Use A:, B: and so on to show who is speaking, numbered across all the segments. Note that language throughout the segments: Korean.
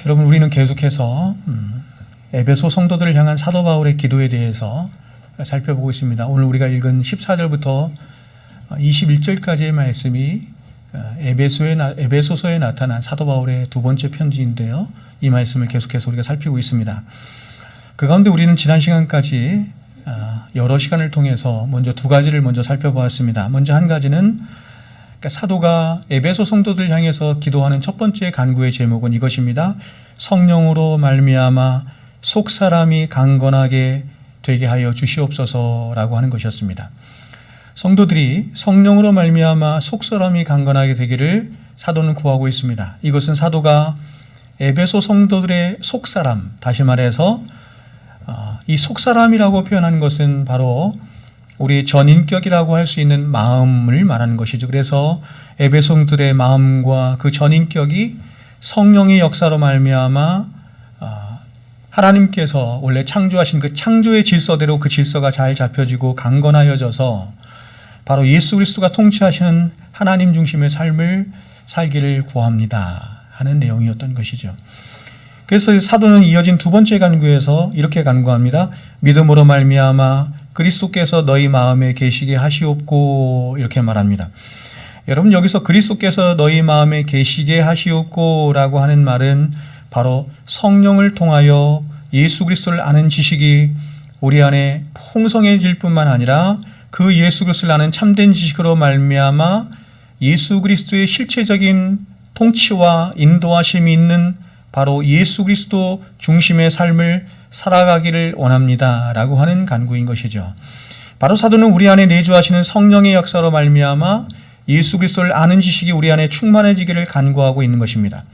A: 여러분, 우리는 계속해서 에베소 성도들을 향한 사도 바울의 기도에 대해서 살펴보고 있습니다. 오늘 우리가 읽은 14절부터 21절까지의 말씀이 에베소서에 나타난 사도 바울의 두 번째 편지인데요. 이 말씀을 계속해서 우리가 살피고 있습니다. 그 가운데 우리는 지난 시간까지 여러 시간을 통해서 먼저 두 가지를 먼저 살펴보았습니다. 먼저 한 가지는 사도가 에베소 성도들 향해서 기도하는 첫 번째 간구의 제목은 이것입니다. 성령으로 말미암아 속사람이 강건하게 되게 하여 주시옵소서라고 하는 것이었습니다. 성도들이 성령으로 말미암아 속사람이 강건하게 되기를 사도는 구하고 있습니다. 이것은 사도가 에베소 성도들의 속사람, 다시 말해서 이 속사람이라고 표현하는 것은 바로 우리 전인격이라고 할 수 있는 마음을 말하는 것이죠. 그래서 에베소들의 마음과 그 전인격이 성령의 역사로 말미암아 하나님께서 원래 창조하신 그 창조의 질서대로 그 질서가 잘 잡혀지고 강건하여져서 바로 예수 그리스도가 통치하시는 하나님 중심의 삶을 살기를 구합니다 하는 내용이었던 것이죠. 그래서 사도는 이어진 두 번째 간구에서 이렇게 간구합니다. 믿음으로 말미암아 그리스도께서 너희 마음에 계시게 하시옵고, 이렇게 말합니다. 여러분, 여기서 그리스도께서 너희 마음에 계시게 하시옵고라고 하는 말은 바로 성령을 통하여 예수 그리스도를 아는 지식이 우리 안에 풍성해질 뿐만 아니라 그 예수 그리스도를 아는 참된 지식으로 말미암아 예수 그리스도의 실체적인 통치와 인도하심이 있는 바로 예수 그리스도 중심의 삶을 살아가기를 원합니다 라고 하는 간구인 것이죠. 바로 사도는 우리 안에 내주하시는 성령의 역사로 말미암아 예수 그리스도를 아는 지식이 우리 안에 충만해지기를 간구하고 있는 것입니다.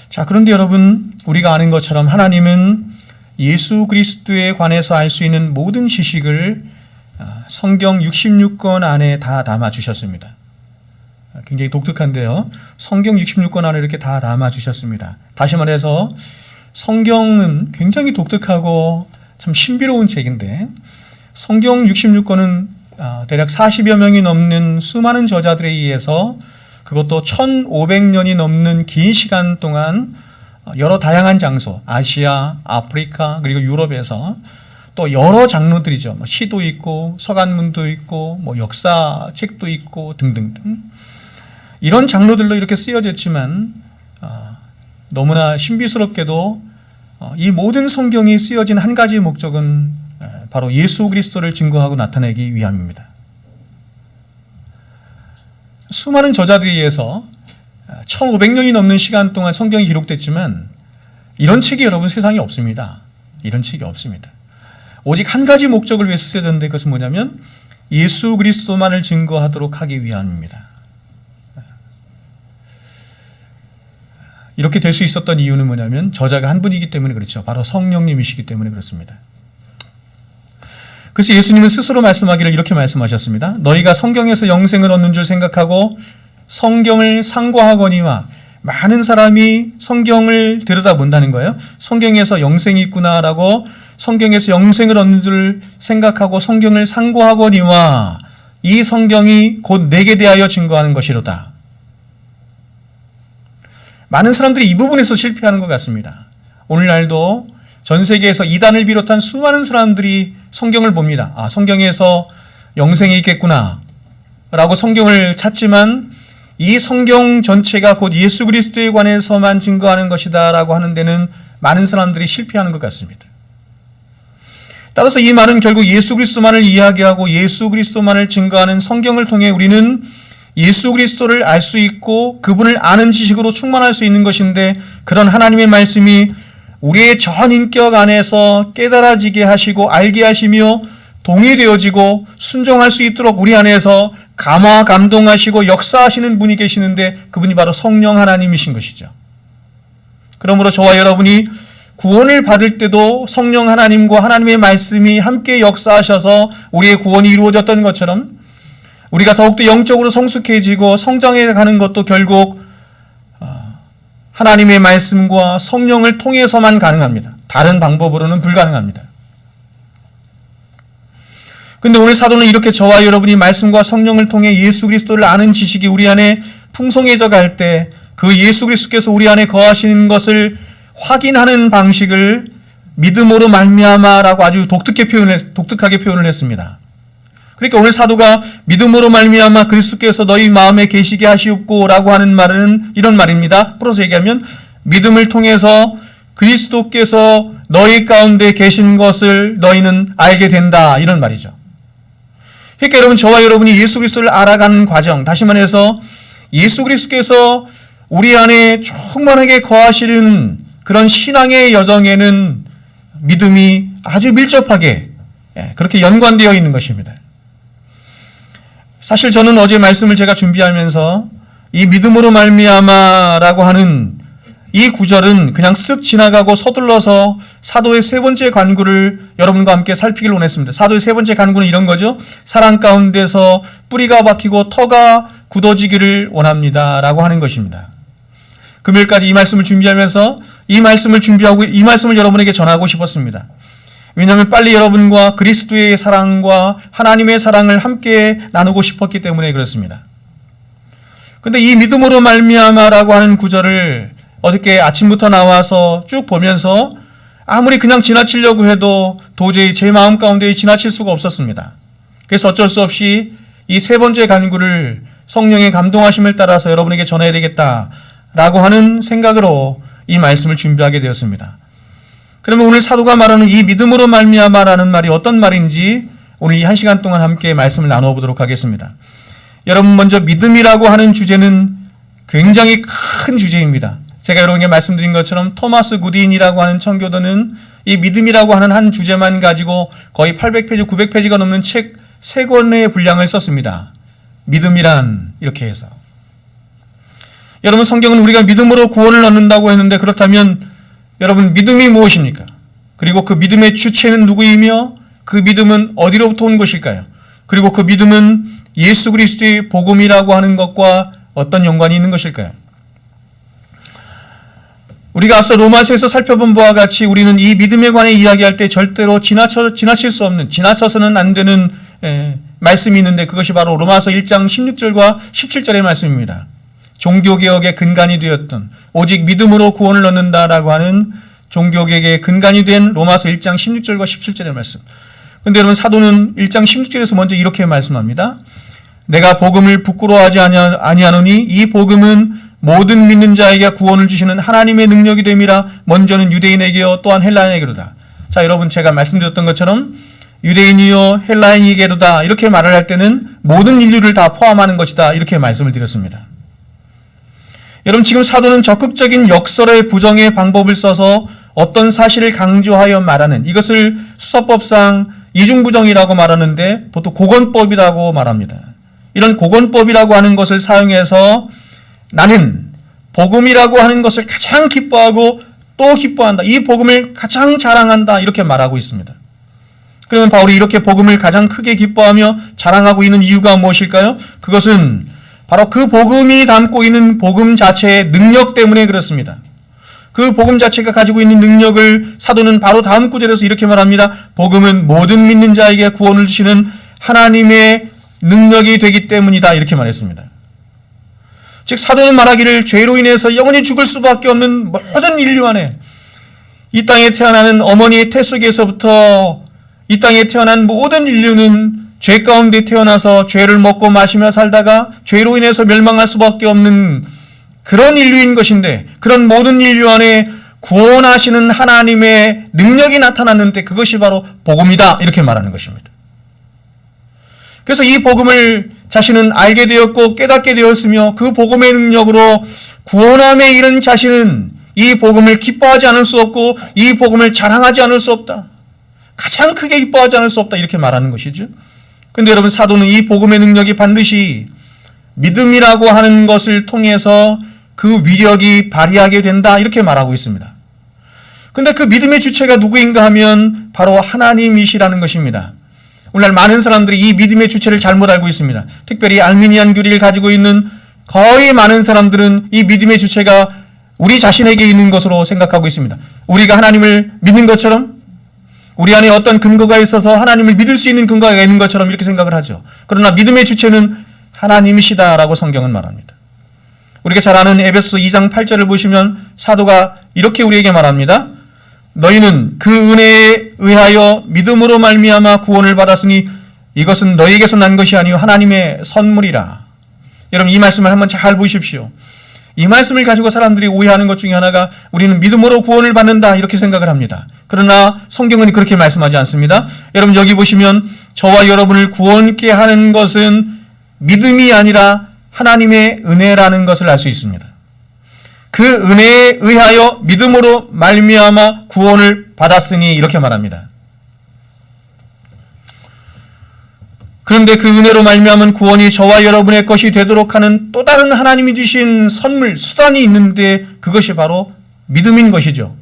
A: 자, 그런데 여러분, 우리가 아는 것처럼 하나님은 예수 그리스도에 관해서 알 수 있는 모든 지식을 성경 66권 안에 다 담아주셨습니다. 굉장히 독특한데요. 성경 66권 안에 이렇게 다 담아주셨습니다. 다시 말해서 성경은 굉장히 독특하고 참 신비로운 책인데, 성경 66권은 대략 40여 명이 넘는 수많은 저자들에 의해서, 그것도 1500년이 넘는 긴 시간 동안 여러 다양한 장소, 아시아, 아프리카, 그리고 유럽에서 또 여러 장르들이죠. 시도 있고 서간문도 있고 역사책도 있고 등등등, 이런 장르들로 이렇게 쓰여졌지만 너무나 신비스럽게도 이 모든 성경이 쓰여진 한 가지 목적은 바로 예수 그리스도를 증거하고 나타내기 위함입니다. 수많은 저자들에 의해서 1500년이 넘는 시간 동안 성경이 기록됐지만 이런 책이 여러분 세상에 없습니다. 이런 책이 없습니다. 오직 한 가지 목적을 위해서 쓰여졌는데, 그것은 뭐냐면 예수 그리스도만을 증거하도록 하기 위함입니다. 이렇게 될 수 있었던 이유는 뭐냐면 저자가 한 분이기 때문에 그렇죠. 바로 성령님이시기 때문에 그렇습니다. 그래서 예수님은 스스로 말씀하기를 이렇게 말씀하셨습니다. 너희가 성경에서 영생을 얻는 줄 생각하고 성경을 상고하거니와, 많은 사람이 성경을 들여다본다는 거예요. 성경에서 영생이 있구나라고 성경에서 영생을 얻는 줄 생각하고 성경을 상고하거니와, 이 성경이 곧 내게 대하여 증거하는 것이로다. 많은 사람들이 이 부분에서 실패하는 것 같습니다. 오늘날도 전 세계에서 이단을 비롯한 수많은 사람들이 성경을 봅니다. 성경에서 영생이 있겠구나 라고 성경을 찾지만 이 성경 전체가 곧 예수 그리스도에 관해서만 증거하는 것이다 라고 하는 데는 많은 사람들이 실패하는 것 같습니다. 따라서 이 말은 결국 예수 그리스도만을 이야기하고 예수 그리스도만을 증거하는 성경을 통해 우리는 예수 그리스도를 알 수 있고 그분을 아는 지식으로 충만할 수 있는 것인데, 그런 하나님의 말씀이 우리의 전 인격 안에서 깨달아지게 하시고 알게 하시며 동의되어지고 순종할 수 있도록 우리 안에서 감화 감동하시고 역사하시는 분이 계시는데, 그분이 바로 성령 하나님이신 것이죠. 그러므로 저와 여러분이 구원을 받을 때도 성령 하나님과 하나님의 말씀이 함께 역사하셔서 우리의 구원이 이루어졌던 것처럼, 우리가 더욱더 영적으로 성숙해지고 성장해 가는 것도 결국 하나님의 말씀과 성령을 통해서만 가능합니다. 다른 방법으로는 불가능합니다. 근데 오늘 사도는 이렇게 저와 여러분이 말씀과 성령을 통해 예수 그리스도를 아는 지식이 우리 안에 풍성해져 갈 때, 그 예수 그리스도께서 우리 안에 거하시는 것을 확인하는 방식을 믿음으로 말미암아라고 아주 독특하게 표현을 했습니다. 그러니까 오늘 사도가 믿음으로 말미암아 그리스도께서 너희 마음에 계시게 하시옵고라고 하는 말은 이런 말입니다. 풀어서 얘기하면 믿음을 통해서 그리스도께서 너희 가운데 계신 것을 너희는 알게 된다, 이런 말이죠. 그러니까 여러분, 저와 여러분이 예수 그리스도를 알아가는 과정, 다시 말해서 예수 그리스도께서 우리 안에 충만하게 거하시는 그런 신앙의 여정에는 믿음이 아주 밀접하게 그렇게 연관되어 있는 것입니다. 사실 저는 어제 말씀을 제가 준비하면서 이 믿음으로 말미암아라고 하는 이 구절은 그냥 쓱 지나가고 서둘러서 사도의 세 번째 간구를 여러분과 함께 살피기를 원했습니다. 사도의 세 번째 간구는 이런 거죠. 사랑 가운데서 뿌리가 박히고 터가 굳어지기를 원합니다 라고 하는 것입니다. 금요일까지 이 말씀을 준비하면서 이 말씀을 여러분에게 전하고 싶었습니다. 왜냐하면 빨리 여러분과 그리스도의 사랑과 하나님의 사랑을 함께 나누고 싶었기 때문에 그렇습니다. 그런데 이 믿음으로 말미암아라고 하는 구절을 어저께 아침부터 나와서 쭉 보면서 아무리 그냥 지나치려고 해도 도저히 제 마음 가운데 지나칠 수가 없었습니다. 그래서 어쩔 수 없이 이 세 번째 간구를 성령의 감동하심을 따라서 여러분에게 전해야 되겠다라고 하는 생각으로 이 말씀을 준비하게 되었습니다. 그러면 오늘 사도가 말하는 이 믿음으로 말미암아라는 말이 어떤 말인지 오늘 이 한 시간 동안 함께 말씀을 나누어 보도록 하겠습니다. 여러분, 먼저 믿음이라고 하는 주제는 굉장히 큰 주제입니다. 제가 여러분에게 말씀드린 것처럼 토마스 구딘이라고 하는 청교도는 이 믿음이라고 하는 한 주제만 가지고 거의 800페이지, 900페이지가 넘는 책 3권의 분량을 썼습니다. 믿음이란 이렇게 해서. 여러분, 성경은 우리가 믿음으로 구원을 얻는다고 했는데 그렇다면 여러분, 믿음이 무엇입니까? 그리고 그 믿음의 주체는 누구이며 그 믿음은 어디로부터 온 것일까요? 그리고 그 믿음은 예수 그리스도의 복음이라고 하는 것과 어떤 연관이 있는 것일까요? 우리가 앞서 로마서에서 살펴본 바와 같이 우리는 이 믿음에 관해 이야기할 때 절대로 지나칠 수 없는, 지나쳐서는 안 되는 말씀이 있는데 그것이 바로 로마서 1장 16절과 17절의 말씀입니다. 종교개혁의 근간이 되었던 오직 믿음으로 구원을 얻는다라고 하는 종교개혁의 근간이 된 로마서 1장 16절과 17절의 말씀. 그런데 여러분, 사도는 1장 16절에서 먼저 이렇게 말씀합니다. 내가 복음을 부끄러워하지 아니하노니 이 복음은 모든 믿는 자에게 구원을 주시는 하나님의 능력이 됨이라. 먼저는 유대인에게요 또한 헬라인에게로다. 자, 여러분, 제가 말씀드렸던 것처럼 유대인이요 헬라인에게로다 이렇게 말을 할 때는 모든 인류를 다 포함하는 것이다 이렇게 말씀을 드렸습니다. 여러분, 지금 사도는 적극적인 역설의 부정의 방법을 써서 어떤 사실을 강조하여 말하는, 이것을 수사법상 이중부정이라고 말하는데 보통 고건법이라고 말합니다. 이런 고건법이라고 하는 것을 사용해서 나는 복음이라고 하는 것을 가장 기뻐하고 또 기뻐한다, 이 복음을 가장 자랑한다 이렇게 말하고 있습니다. 그러면 바울이 이렇게 복음을 가장 크게 기뻐하며 자랑하고 있는 이유가 무엇일까요? 그것은 바로 그 복음이 담고 있는 복음 자체의 능력 때문에 그렇습니다. 그 복음 자체가 가지고 있는 능력을 사도는 바로 다음 구절에서 이렇게 말합니다. 복음은 모든 믿는 자에게 구원을 주시는 하나님의 능력이 되기 때문이다 이렇게 말했습니다. 즉, 사도는 말하기를 죄로 인해서 영원히 죽을 수밖에 없는 모든 인류 안에, 이 땅에 태어나는 어머니의 태 속에서부터 이 땅에 태어난 모든 인류는 죄 가운데 태어나서 죄를 먹고 마시며 살다가 죄로 인해서 멸망할 수밖에 없는 그런 인류인 것인데, 그런 모든 인류 안에 구원하시는 하나님의 능력이 나타났는데 그것이 바로 복음이다 이렇게 말하는 것입니다. 그래서 이 복음을 자신은 알게 되었고 깨닫게 되었으며 그 복음의 능력으로 구원함에 이른 자신은 이 복음을 기뻐하지 않을 수 없고 이 복음을 자랑하지 않을 수 없다, 가장 크게 기뻐하지 않을 수 없다 이렇게 말하는 것이죠. 그런데 여러분, 사도는 이 복음의 능력이 반드시 믿음이라고 하는 것을 통해서 그 위력이 발휘하게 된다 이렇게 말하고 있습니다. 그런데 그 믿음의 주체가 누구인가 하면 바로 하나님이시라는 것입니다. 오늘날 많은 사람들이 이 믿음의 주체를 잘못 알고 있습니다. 특별히 알미니안 교리를 가지고 있는 거의 많은 사람들은 이 믿음의 주체가 우리 자신에게 있는 것으로 생각하고 있습니다. 우리가 하나님을 믿는 것처럼, 우리 안에 어떤 근거가 있어서 하나님을 믿을 수 있는 근거가 있는 것처럼 이렇게 생각을 하죠. 그러나 믿음의 주체는 하나님이시다라고 성경은 말합니다. 우리가 잘 아는 에베소 2장 8절을 보시면 사도가 이렇게 우리에게 말합니다. 너희는 그 은혜에 의하여 믿음으로 말미암아 구원을 받았으니 이것은 너희에게서 난 것이 아니요 하나님의 선물이라. 여러분 이 말씀을 한번 잘 보십시오. 이 말씀을 가지고 사람들이 오해하는 것 중에 하나가 우리는 믿음으로 구원을 받는다 이렇게 생각을 합니다. 그러나 성경은 그렇게 말씀하지 않습니다. 여러분 여기 보시면 저와 여러분을 구원케 하는 것은 믿음이 아니라 하나님의 은혜라는 것을 알 수 있습니다. 그 은혜에 의하여 믿음으로 말미암아 구원을 받았으니 이렇게 말합니다. 그런데 그 은혜로 말미암은 구원이 저와 여러분의 것이 되도록 하는 또 다른 하나님이 주신 선물, 수단이 있는데 그것이 바로 믿음인 것이죠.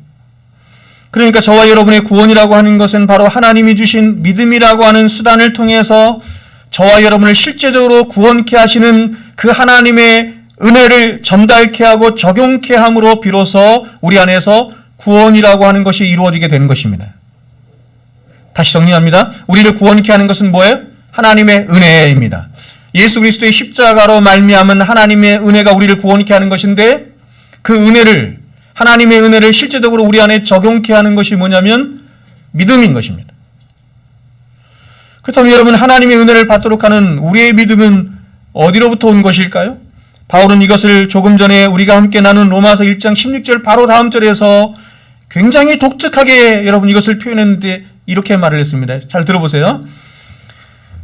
A: 그러니까 저와 여러분의 구원이라고 하는 것은 바로 하나님이 주신 믿음이라고 하는 수단을 통해서 저와 여러분을 실제적으로 구원케 하시는 그 하나님의 은혜를 전달케 하고 적용케 함으로 비로소 우리 안에서 구원이라고 하는 것이 이루어지게 되는 것입니다. 다시 정리합니다. 우리를 구원케 하는 것은 뭐예요? 하나님의 은혜입니다. 예수 그리스도의 십자가로 말미암은 하나님의 은혜가 우리를 구원케 하는 것인데 그 은혜를 하나님의 은혜를 실제적으로 우리 안에 적용케 하는 것이 뭐냐면 믿음인 것입니다. 그렇다면 여러분 하나님의 은혜를 받도록 하는 우리의 믿음은 어디로부터 온 것일까요? 바울은 이것을 조금 전에 우리가 함께 나눈 로마서 1장 16절 바로 다음 절에서 굉장히 독특하게 여러분 이것을 표현했는데 이렇게 말을 했습니다. 잘 들어보세요.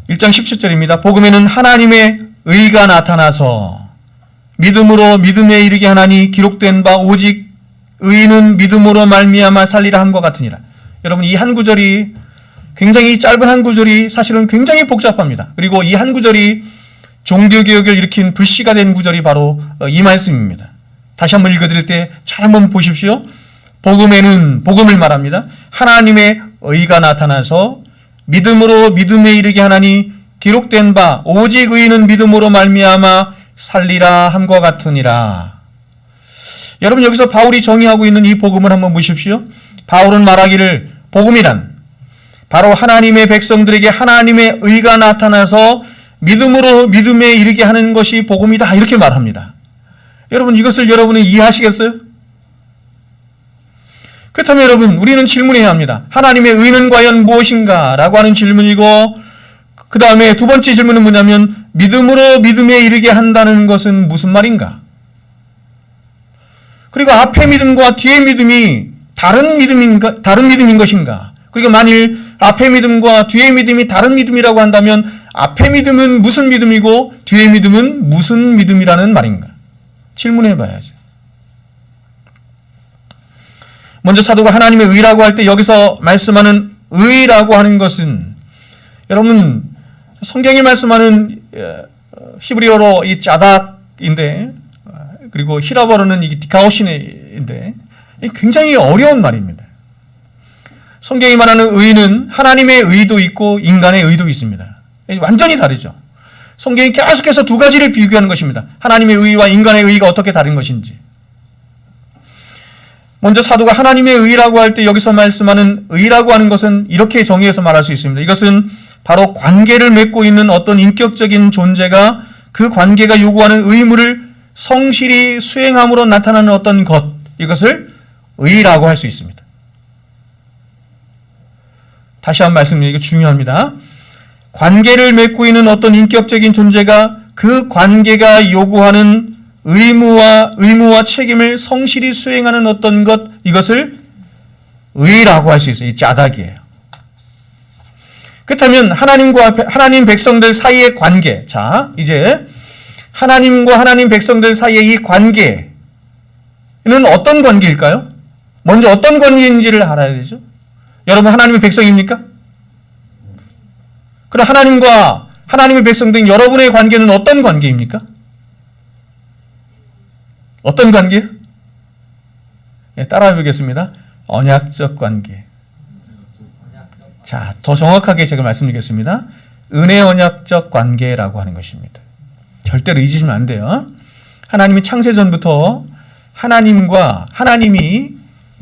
A: 1장 17절입니다. 복음에는 하나님의 의가 나타나서 믿음으로 믿음에 이르게 하나니 기록된 바 오직 의인은 믿음으로 말미암아 살리라 함과 같으니라. 여러분 이 한 구절이 굉장히 짧은 한 구절이 사실은 굉장히 복잡합니다. 그리고 이 한 구절이 종교개혁을 일으킨 불씨가 된 구절이 바로 이 말씀입니다. 다시 한번 읽어드릴 때 잘 한번 보십시오. 복음에는 복음을 말합니다. 하나님의 의가 나타나서 믿음으로 믿음에 이르게 하나니 기록된 바 오직 의인은 믿음으로 말미암아 살리라 함과 같으니라. 여러분 여기서 바울이 정의하고 있는 이 복음을 한번 보십시오. 바울은 말하기를 복음이란 바로 하나님의 백성들에게 하나님의 의가 나타나서 믿음으로 믿음에 이르게 하는 것이 복음이다 이렇게 말합니다. 여러분 이것을 여러분이 이해하시겠어요? 그렇다면 여러분 우리는 질문해야 합니다. 하나님의 의는 과연 무엇인가? 라고 하는 질문이고 그 다음에 두 번째 질문은 뭐냐면 믿음으로 믿음에 이르게 한다는 것은 무슨 말인가? 그리고 앞의 믿음과 뒤의 믿음이 다른 믿음인 것인가? 그리고 만일 앞의 믿음과 뒤의 믿음이 다른 믿음이라고 한다면 앞의 믿음은 무슨 믿음이고 뒤의 믿음은 무슨 믿음이라는 말인가? 질문해 봐야죠. 먼저 사도가 하나님의 의라고 할 때 여기서 말씀하는 의라고 하는 것은 여러분 성경이 말씀하는 히브리어로 이 짜닥인데 그리고 히라버로는 이 디카오시네인데 굉장히 어려운 말입니다. 성경이 말하는 의는 하나님의 의도 있고 인간의 의도 있습니다. 완전히 다르죠. 성경이 계속해서 두 가지를 비교하는 것입니다. 하나님의 의와 인간의 의가 어떻게 다른 것인지. 먼저 사도가 하나님의 의라고 할 때 여기서 말씀하는 의라고 하는 것은 이렇게 정의해서 말할 수 있습니다. 이것은 바로 관계를 맺고 있는 어떤 인격적인 존재가 그 관계가 요구하는 의무를 성실히 수행함으로 나타나는 어떤 것, 이것을 의라고 할 수 있습니다. 다시 한번 말씀드리고 중요합니다. 관계를 맺고 있는 어떤 인격적인 존재가 그 관계가 요구하는 의무와 책임을 성실히 수행하는 어떤 것, 이것을 의라고 할 수 있어요. 이 짜닥이에요. 그렇다면 하나님 백성들 사이의 관계, 자 이제 하나님과 하나님 백성들 사이의 이 관계는 어떤 관계일까요? 먼저 어떤 관계인지를 알아야 되죠. 여러분 하나님의 백성입니까? 그럼 하나님과 하나님의 백성된 여러분의 관계는 어떤 관계입니까? 어떤 관계요? 네, 따라해 보겠습니다. 언약적 관계. 자, 더 정확하게 제가 말씀드리겠습니다. 은혜 언약적 관계라고 하는 것입니다. 절대로 잊으시면 안 돼요. 하나님이 창세전부터 하나님이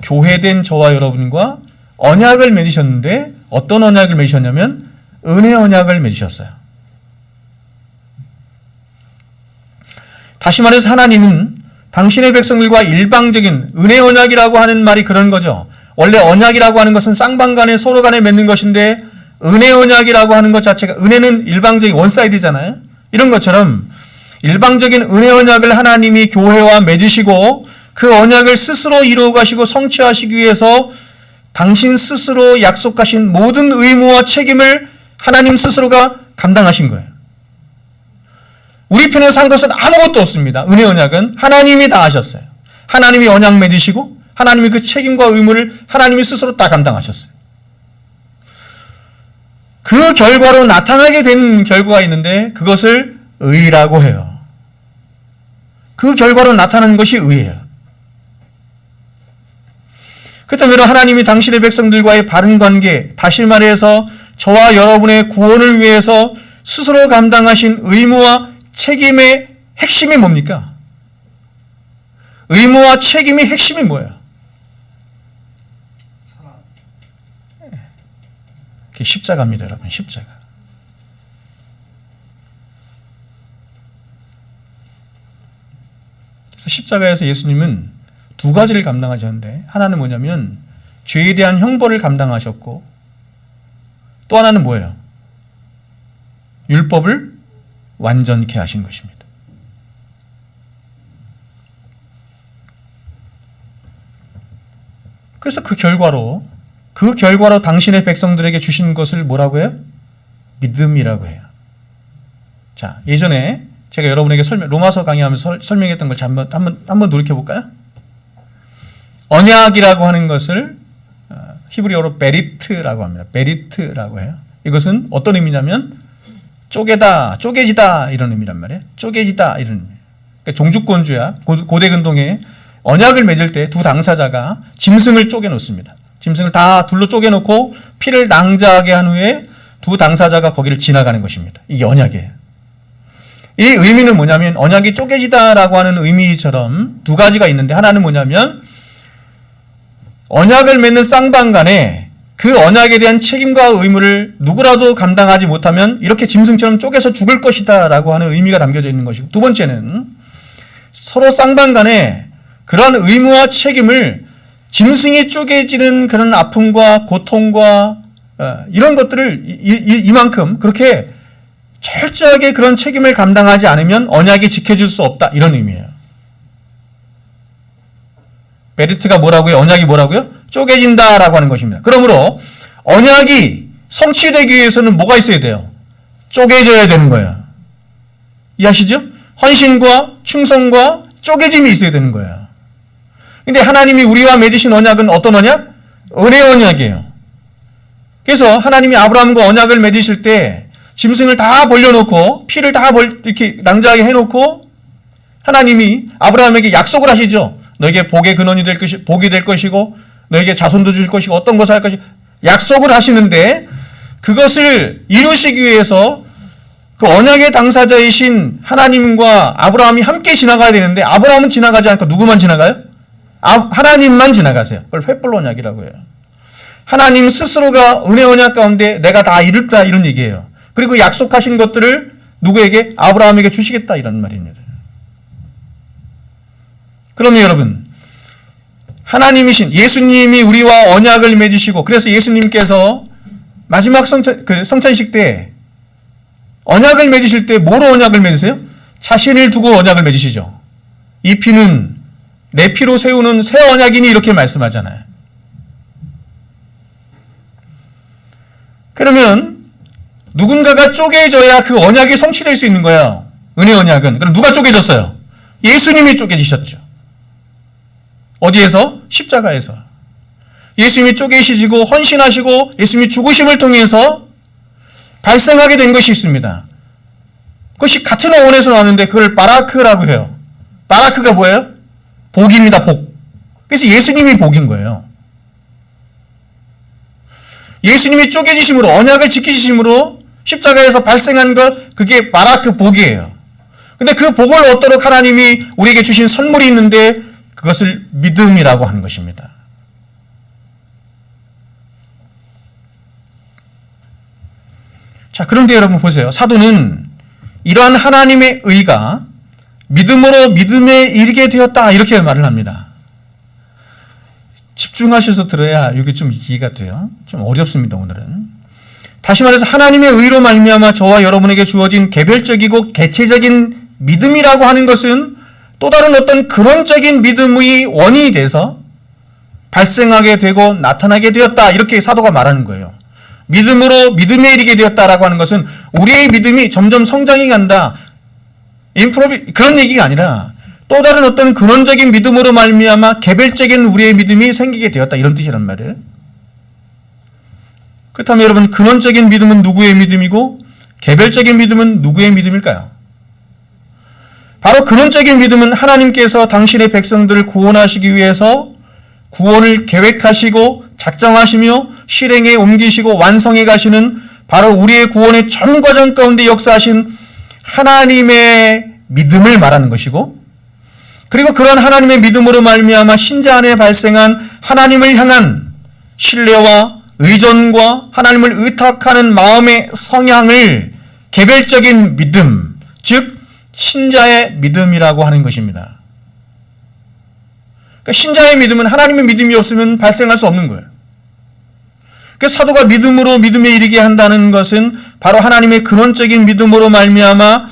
A: 교회된 저와 여러분과 언약을 맺으셨는데 어떤 언약을 맺으셨냐면 은혜 언약을 맺으셨어요. 다시 말해서 하나님은 당신의 백성들과 일방적인 은혜 언약이라고 하는 말이 그런 거죠. 원래 언약이라고 하는 것은 쌍방간에 서로 간에 맺는 것인데 은혜 언약이라고 하는 것 자체가 은혜는 일방적인 원사이드잖아요. 이런 것처럼 일방적인 은혜 언약을 하나님이 교회와 맺으시고 그 언약을 스스로 이루어 가시고 성취하시기 위해서 당신 스스로 약속하신 모든 의무와 책임을 하나님 스스로가 감당하신 거예요. 우리 편에서 한 것은 아무것도 없습니다. 은혜 언약은 하나님이 다 하셨어요. 하나님이 언약 맺으시고 하나님이 그 책임과 의무를 하나님이 스스로 다 감당하셨어요. 그 결과로 나타나게 된 결과가 있는데 그것을 의라고 해요. 그 결과로 나타나는 것이 의예요. 그렇다면 하나님이 당신의 백성들과의 바른 관계, 다시 말해서 저와 여러분의 구원을 위해서 스스로 감당하신 의무와 책임의 핵심이 뭡니까? 의무와 책임의 핵심이 뭐예요? 그게 십자가입니다, 여러분. 십자가. 그래서 십자가에서 예수님은 두 가지를 감당하셨는데 하나는 뭐냐면 죄에 대한 형벌을 감당하셨고 또 하나는 뭐예요? 율법을 완전케 하신 것입니다. 그래서 그 결과로 당신의 백성들에게 주신 것을 뭐라고 해요? 믿음이라고 해요. 자, 예전에 제가 여러분에게 로마서 강의하면서 설명했던 걸 한번 돌이켜 볼까요? 언약이라고 하는 것을 히브리어로 베리트라고 합니다. 베리트라고 해요. 이것은 어떤 의미냐면 쪼개다, 쪼개지다 이런 의미란 말이에요. 쪼개지다 이런 의미. 그러니까 종주권주야. 고대 근동에 언약을 맺을 때 두 당사자가 짐승을 쪼개 놓습니다. 짐승을 다 둘로 쪼개 놓고 피를 낭자하게 한 후에 두 당사자가 거기를 지나가는 것입니다. 이게 언약이에요. 이 의미는 뭐냐면 언약이 쪼개지다라고 하는 의미처럼 두 가지가 있는데 하나는 뭐냐면 언약을 맺는 쌍방간에 그 언약에 대한 책임과 의무를 누구라도 감당하지 못하면 이렇게 짐승처럼 쪼개서 죽을 것이다 라고 하는 의미가 담겨져 있는 것이고, 두 번째는 서로 쌍방간에 그러한 의무와 책임을 짐승이 쪼개지는 그런 아픔과 고통과 이런 것들을 이만큼 그렇게 철저하게 그런 책임을 감당하지 않으면 언약이 지켜질 수 없다 이런 의미예요. 베리트가 뭐라고요? 언약이 뭐라고요? 쪼개진다라고 하는 것입니다. 그러므로 언약이 성취되기 위해서는 뭐가 있어야 돼요? 쪼개져야 되는 거예요. 이해하시죠? 헌신과 충성과 쪼개짐이 있어야 되는 거예요. 근데 하나님이 우리와 맺으신 언약은 어떤 언약? 은혜 언약이에요. 그래서 하나님이 아브라함과 언약을 맺으실 때 짐승을 다 벌려놓고 피를 다 이렇게 낭자하게 해놓고 하나님이 아브라함에게 약속을 하시죠. 너에게 복의 근원이 될 복이 될 것이고 너에게 자손도 줄 것이고 어떤 것을 할 것이 약속을 하시는데 그것을 이루시기 위해서 그 언약의 당사자이신 하나님과 아브라함이 함께 지나가야 되는데 아브라함은 지나가지 않고 누구만 지나가요? 하나님만 지나가세요. 그걸 횃불 언약이라고 해요. 하나님 스스로가 은혜 언약 가운데 내가 다 이룰다 이런 얘기예요. 그리고 약속하신 것들을 누구에게? 아브라함에게 주시겠다 이런 말입니다. 그러면 여러분 하나님이신 예수님이 우리와 언약을 맺으시고 그래서 예수님께서 마지막 성찬식 때 언약을 맺으실 때 뭐로 언약을 맺으세요? 자신을 두고 언약을 맺으시죠. 이 피는 내 피로 세우는 새 언약이니 이렇게 말씀하잖아요. 그러면 누군가가 쪼개져야 그 언약이 성취될 수 있는 거예요. 은혜 언약은. 그럼 누가 쪼개졌어요? 예수님이 쪼개지셨죠. 어디에서? 십자가에서. 예수님이 쪼개시고 헌신하시고 예수님이 죽으심을 통해서 발생하게 된 것이 있습니다. 그것이 같은 어원에서 나왔는데 그걸 바라크라고 해요. 바라크가 뭐예요? 복입니다. 복. 그래서 예수님이 복인 거예요. 예수님이 쪼개지심으로 언약을 지키심으로 십자가에서 발생한 것 그게 바라크 복이에요. 근데 그 복을 얻도록 하나님이 우리에게 주신 선물이 있는데 그것을 믿음이라고 하는 것입니다. 자, 그런데 여러분 보세요. 사도는 이러한 하나님의 의가 믿음으로 믿음에 이르게 되었다 이렇게 말을 합니다. 집중하셔서 들어야 이게 좀 이해가 돼요. 좀 어렵습니다, 오늘은. 다시 말해서 하나님의 의로 말미암아 저와 여러분에게 주어진 개별적이고 개체적인 믿음이라고 하는 것은 또 다른 어떤 근원적인 믿음의 원인이 돼서 발생하게 되고 나타나게 되었다 이렇게 사도가 말하는 거예요. 믿음으로 믿음에 이르게 되었다라고 하는 것은 우리의 믿음이 점점 성장해 간다. 그런 얘기가 아니라 또 다른 어떤 근원적인 믿음으로 말미암아 개별적인 우리의 믿음이 생기게 되었다 이런 뜻이란 말이에요. 그렇다면 여러분 근원적인 믿음은 누구의 믿음이고 개별적인 믿음은 누구의 믿음일까요? 바로 근원적인 믿음은 하나님께서 당신의 백성들을 구원하시기 위해서 구원을 계획하시고 작정하시며 실행에 옮기시고 완성해 가시는 바로 우리의 구원의 전 과정 가운데 역사하신 하나님의 믿음을 말하는 것이고, 그리고 그런 하나님의 믿음으로 말미암아 신자 안에 발생한 하나님을 향한 신뢰와 의존과 하나님을 의탁하는 마음의 성향을 개별적인 믿음, 즉 신자의 믿음이라고 하는 것입니다. 그러니까 신자의 믿음은 하나님의 믿음이 없으면 발생할 수 없는 거예요. 그래서 사도가 믿음으로 믿음에 이르게 한다는 것은 바로 하나님의 근원적인 믿음으로 말미암아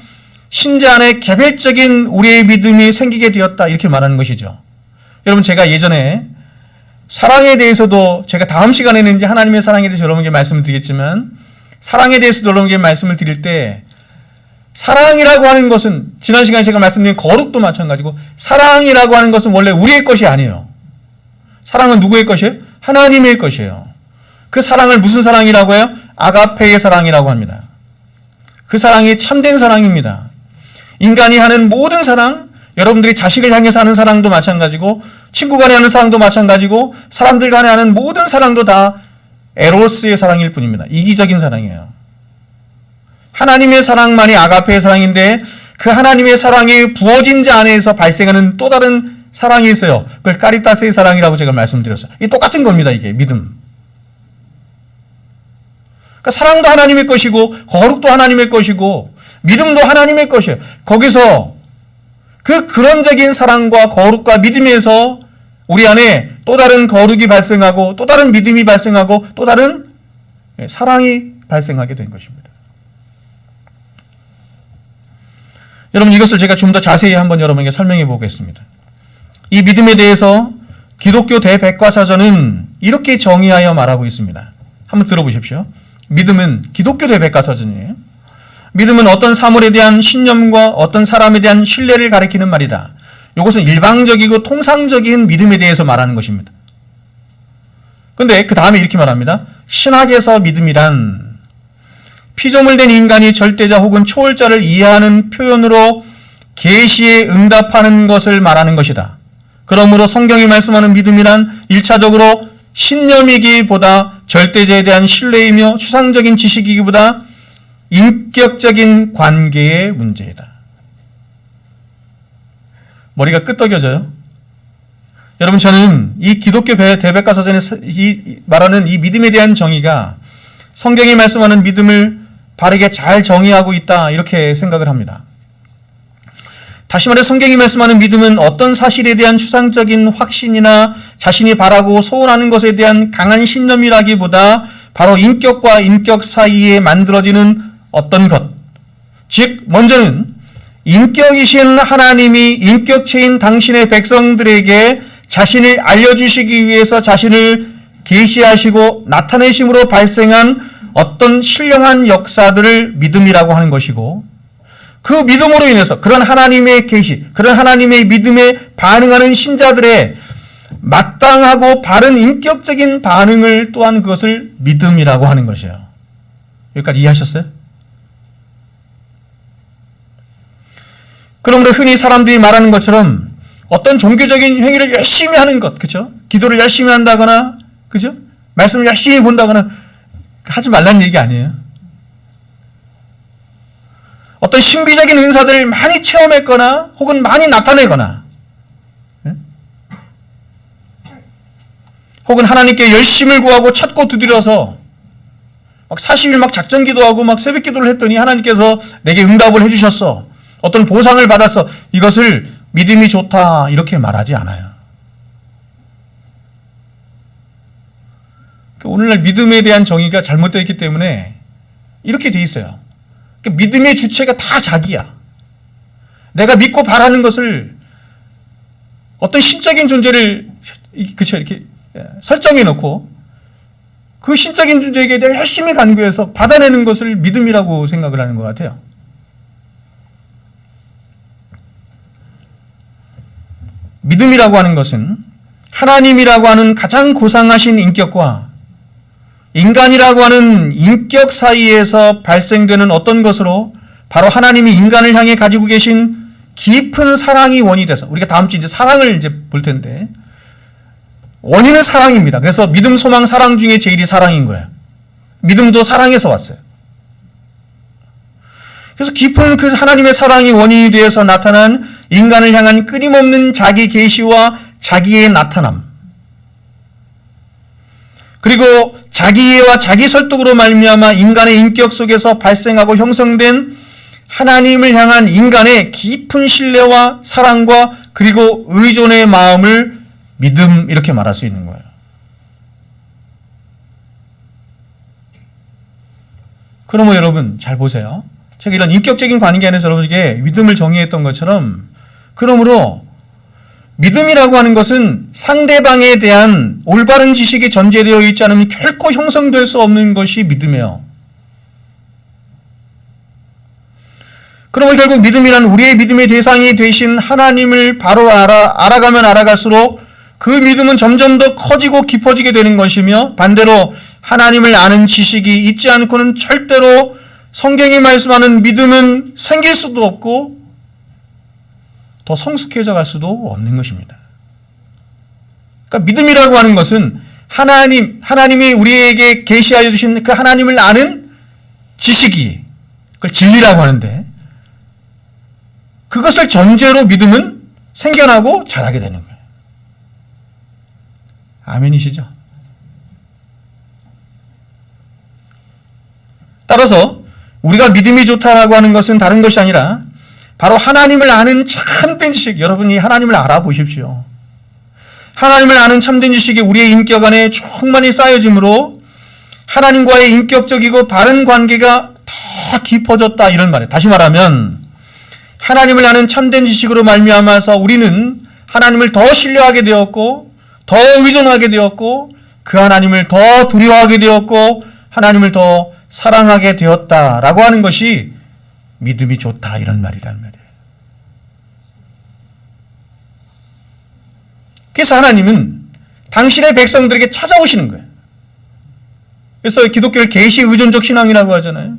A: 신자 안에 개별적인 우리의 믿음이 생기게 되었다 이렇게 말하는 것이죠. 여러분 제가 예전에 사랑에 대해서도 제가 다음 시간에는 이제 하나님의 사랑에 대해서 여러분에게 말씀을 드리겠지만 사랑에 대해서도 여러분에게 말씀을 드릴 때 사랑이라고 하는 것은 지난 시간에 제가 말씀드린 거룩도 마찬가지고 사랑이라고 하는 것은 원래 우리의 것이 아니에요. 사랑은 누구의 것이에요? 하나님의 것이에요. 그 사랑을 무슨 사랑이라고 해요? 아가페의 사랑이라고 합니다. 그 사랑이 참된 사랑입니다. 인간이 하는 모든 사랑, 여러분들이 자식을 향해서 하는 사랑도 마찬가지고 친구 간에 하는 사랑도 마찬가지고 사람들 간에 하는 모든 사랑도 다 에로스의 사랑일 뿐입니다. 이기적인 사랑이에요. 하나님의 사랑만이 아가페의 사랑인데 그 하나님의 사랑이 부어진 자 안에서 발생하는 또 다른 사랑이 있어요. 그걸 카리타스의 사랑이라고 제가 말씀드렸어요. 이게 똑같은 겁니다. 이게 믿음. 그러니까 사랑도 하나님의 것이고 거룩도 하나님의 것이고 믿음도 하나님의 것이에요. 거기서 그 근원적인 사랑과 거룩과 믿음에서 우리 안에 또 다른 거룩이 발생하고 또 다른 믿음이 발생하고 또 다른 사랑이 발생하게 된 것입니다. 여러분 이것을 제가 좀 더 자세히 한번 여러분에게 설명해 보겠습니다. 이 믿음에 대해서 기독교 대백과사전은 이렇게 정의하여 말하고 있습니다. 한번 들어보십시오. 믿음은 기독교 대백과사전이에요. 믿음은 어떤 사물에 대한 신념과 어떤 사람에 대한 신뢰를 가리키는 말이다. 이것은 일방적이고 통상적인 믿음에 대해서 말하는 것입니다. 그런데 그 다음에 이렇게 말합니다. 신학에서 믿음이란 피조물된 인간이 절대자 혹은 초월자를 이해하는 표현으로 계시에 응답하는 것을 말하는 것이다. 그러므로 성경이 말씀하는 믿음이란 1차적으로 신념이기보다 절대자에 대한 신뢰이며 추상적인 지식이기보다 인격적인 관계의 문제이다. 머리가 끄덕여져요. 여러분 저는 이 기독교 대백과사전에 말하는 이 믿음에 대한 정의가 성경이 말씀하는 믿음을 바르게 잘 정의하고 있다 이렇게 생각을 합니다. 다시 말해 성경이 말씀하는 믿음은 어떤 사실에 대한 추상적인 확신이나 자신이 바라고 소원하는 것에 대한 강한 신념이라기보다 바로 인격과 인격 사이에 만들어지는 어떤 것, 즉 먼저는 인격이신 하나님이 인격체인 당신의 백성들에게 자신을 알려주시기 위해서 자신을 계시하시고 나타내심으로 발생한 어떤 신령한 역사들을 믿음이라고 하는 것이고, 그 믿음으로 인해서 그런 하나님의 계시, 그런 하나님의 믿음에 반응하는 신자들의 마땅하고 바른 인격적인 반응을 또한 그것을 믿음이라고 하는 것이에요. 여기까지 이해하셨어요? 그러므로 흔히 사람들이 말하는 것처럼 어떤 종교적인 행위를 열심히 하는 것, 그죠? 기도를 열심히 한다거나, 그죠? 말씀을 열심히 본다거나 하지 말라는 얘기 아니에요. 어떤 신비적인 은사들을 많이 체험했거나 혹은 많이 나타내거나, 혹은 하나님께 열심을 구하고 찾고 두드려서 막 40일 막 작전 기도하고 막 새벽 기도를 했더니 하나님께서 내게 응답을 해주셨어. 어떤 보상을 받아서 이것을 믿음이 좋다 이렇게 말하지 않아요. 오늘날 믿음에 대한 정의가 잘못되어 있기 때문에 이렇게 돼 있어요. 믿음의 주체가 다 자기야. 내가 믿고 바라는 것을 어떤 신적인 존재를 그쵸 이렇게 설정해 놓고 그 신적인 존재에게 내가 열심히 간구해서 받아내는 것을 믿음이라고 생각을 하는 것 같아요. 믿음이라고 하는 것은 하나님이라고 하는 가장 고상하신 인격과 인간이라고 하는 인격 사이에서 발생되는 어떤 것으로 바로 하나님이 인간을 향해 가지고 계신 깊은 사랑이 원이 돼서 우리가 다음 주에 이제 사랑을 이제 볼 텐데 원인은 사랑입니다. 그래서 믿음, 소망, 사랑 중에 제일이 사랑인 거예요. 믿음도 사랑에서 왔어요. 그래서 깊은 그 하나님의 사랑이 원인이 되어서 나타난 인간을 향한 끊임없는 자기 계시와 자기의 나타남 그리고 자기애와 자기 설득으로 말미암아 인간의 인격 속에서 발생하고 형성된 하나님을 향한 인간의 깊은 신뢰와 사랑과 그리고 의존의 마음을 믿음 이렇게 말할 수 있는 거예요. 그러면 여러분 잘 보세요. 제가 이런 인격적인 관계 안에서 여러분에게 믿음을 정의했던 것처럼 그러므로 믿음이라고 하는 것은 상대방에 대한 올바른 지식이 전제되어 있지 않으면 결코 형성될 수 없는 것이 믿음이에요. 그러면 결국 믿음이란 우리의 믿음의 대상이 되신 하나님을 바로 알아가면 알아갈수록 그 믿음은 점점 더 커지고 깊어지게 되는 것이며 반대로 하나님을 아는 지식이 있지 않고는 절대로 성경이 말씀하는 믿음은 생길 수도 없고 더 성숙해져 갈 수도 없는 것입니다. 그러니까 믿음이라고 하는 것은 하나님이 우리에게 계시하여 주신 그 하나님을 아는 지식이 그걸 진리라고 하는데 그것을 전제로 믿음은 생겨나고 자라게 되는 거예요. 아멘이시죠? 따라서 우리가 믿음이 좋다라고 하는 것은 다른 것이 아니라 바로 하나님을 아는 참된 지식, 여러분이 하나님을 알아보십시오. 하나님을 아는 참된 지식이 우리의 인격 안에 충만히 쌓여짐으로 하나님과의 인격적이고 바른 관계가 더 깊어졌다 이런 말이에요. 다시 말하면 하나님을 아는 참된 지식으로 말미암아서 우리는 하나님을 더 신뢰하게 되었고 더 의존하게 되었고 그 하나님을 더 두려워하게 되었고 하나님을 더 사랑하게 되었다라고 하는 것이 믿음이 좋다 이런 말이란 말이에요. 그래서 하나님은 당신의 백성들에게 찾아오시는 거예요. 그래서 기독교를 계시 의존적 신앙이라고 하잖아요.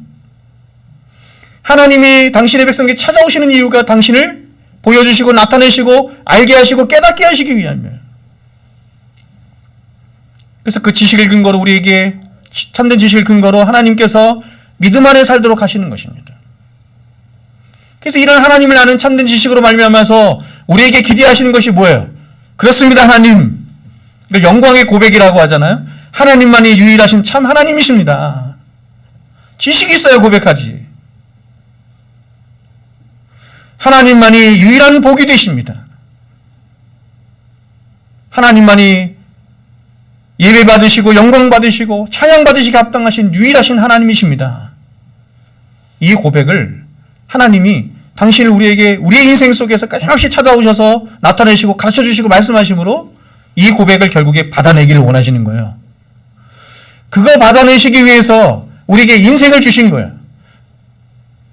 A: 하나님이 당신의 백성에게 찾아오시는 이유가 당신을 보여주시고 나타내시고 알게 하시고 깨닫게 하시기 위함이에요. 그래서 그 지식을 근거로 우리에게 참된 지식을 근거로 하나님께서 믿음 안에 살도록 하시는 것입니다. 그래서 이런 하나님을 아는 참된 지식으로 말미암아서 우리에게 기대하시는 것이 뭐예요? 그렇습니다, 하나님. 이걸 영광의 고백이라고 하잖아요. 하나님만이 유일하신 참 하나님이십니다. 지식이 있어야 고백하지. 하나님만이 유일한 복이 되십니다. 하나님만이 예배 받으시고 영광 받으시고 찬양 받으시기 합당하신 유일하신 하나님이십니다. 이 고백을 하나님이 당신을 우리에게 우리의 인생 속에서 끊임없이 찾아오셔서 나타내시고 가르쳐주시고 말씀하심으로 이 고백을 결국에 받아내기를 원하시는 거예요. 그거 받아내시기 위해서 우리에게 인생을 주신 거예요.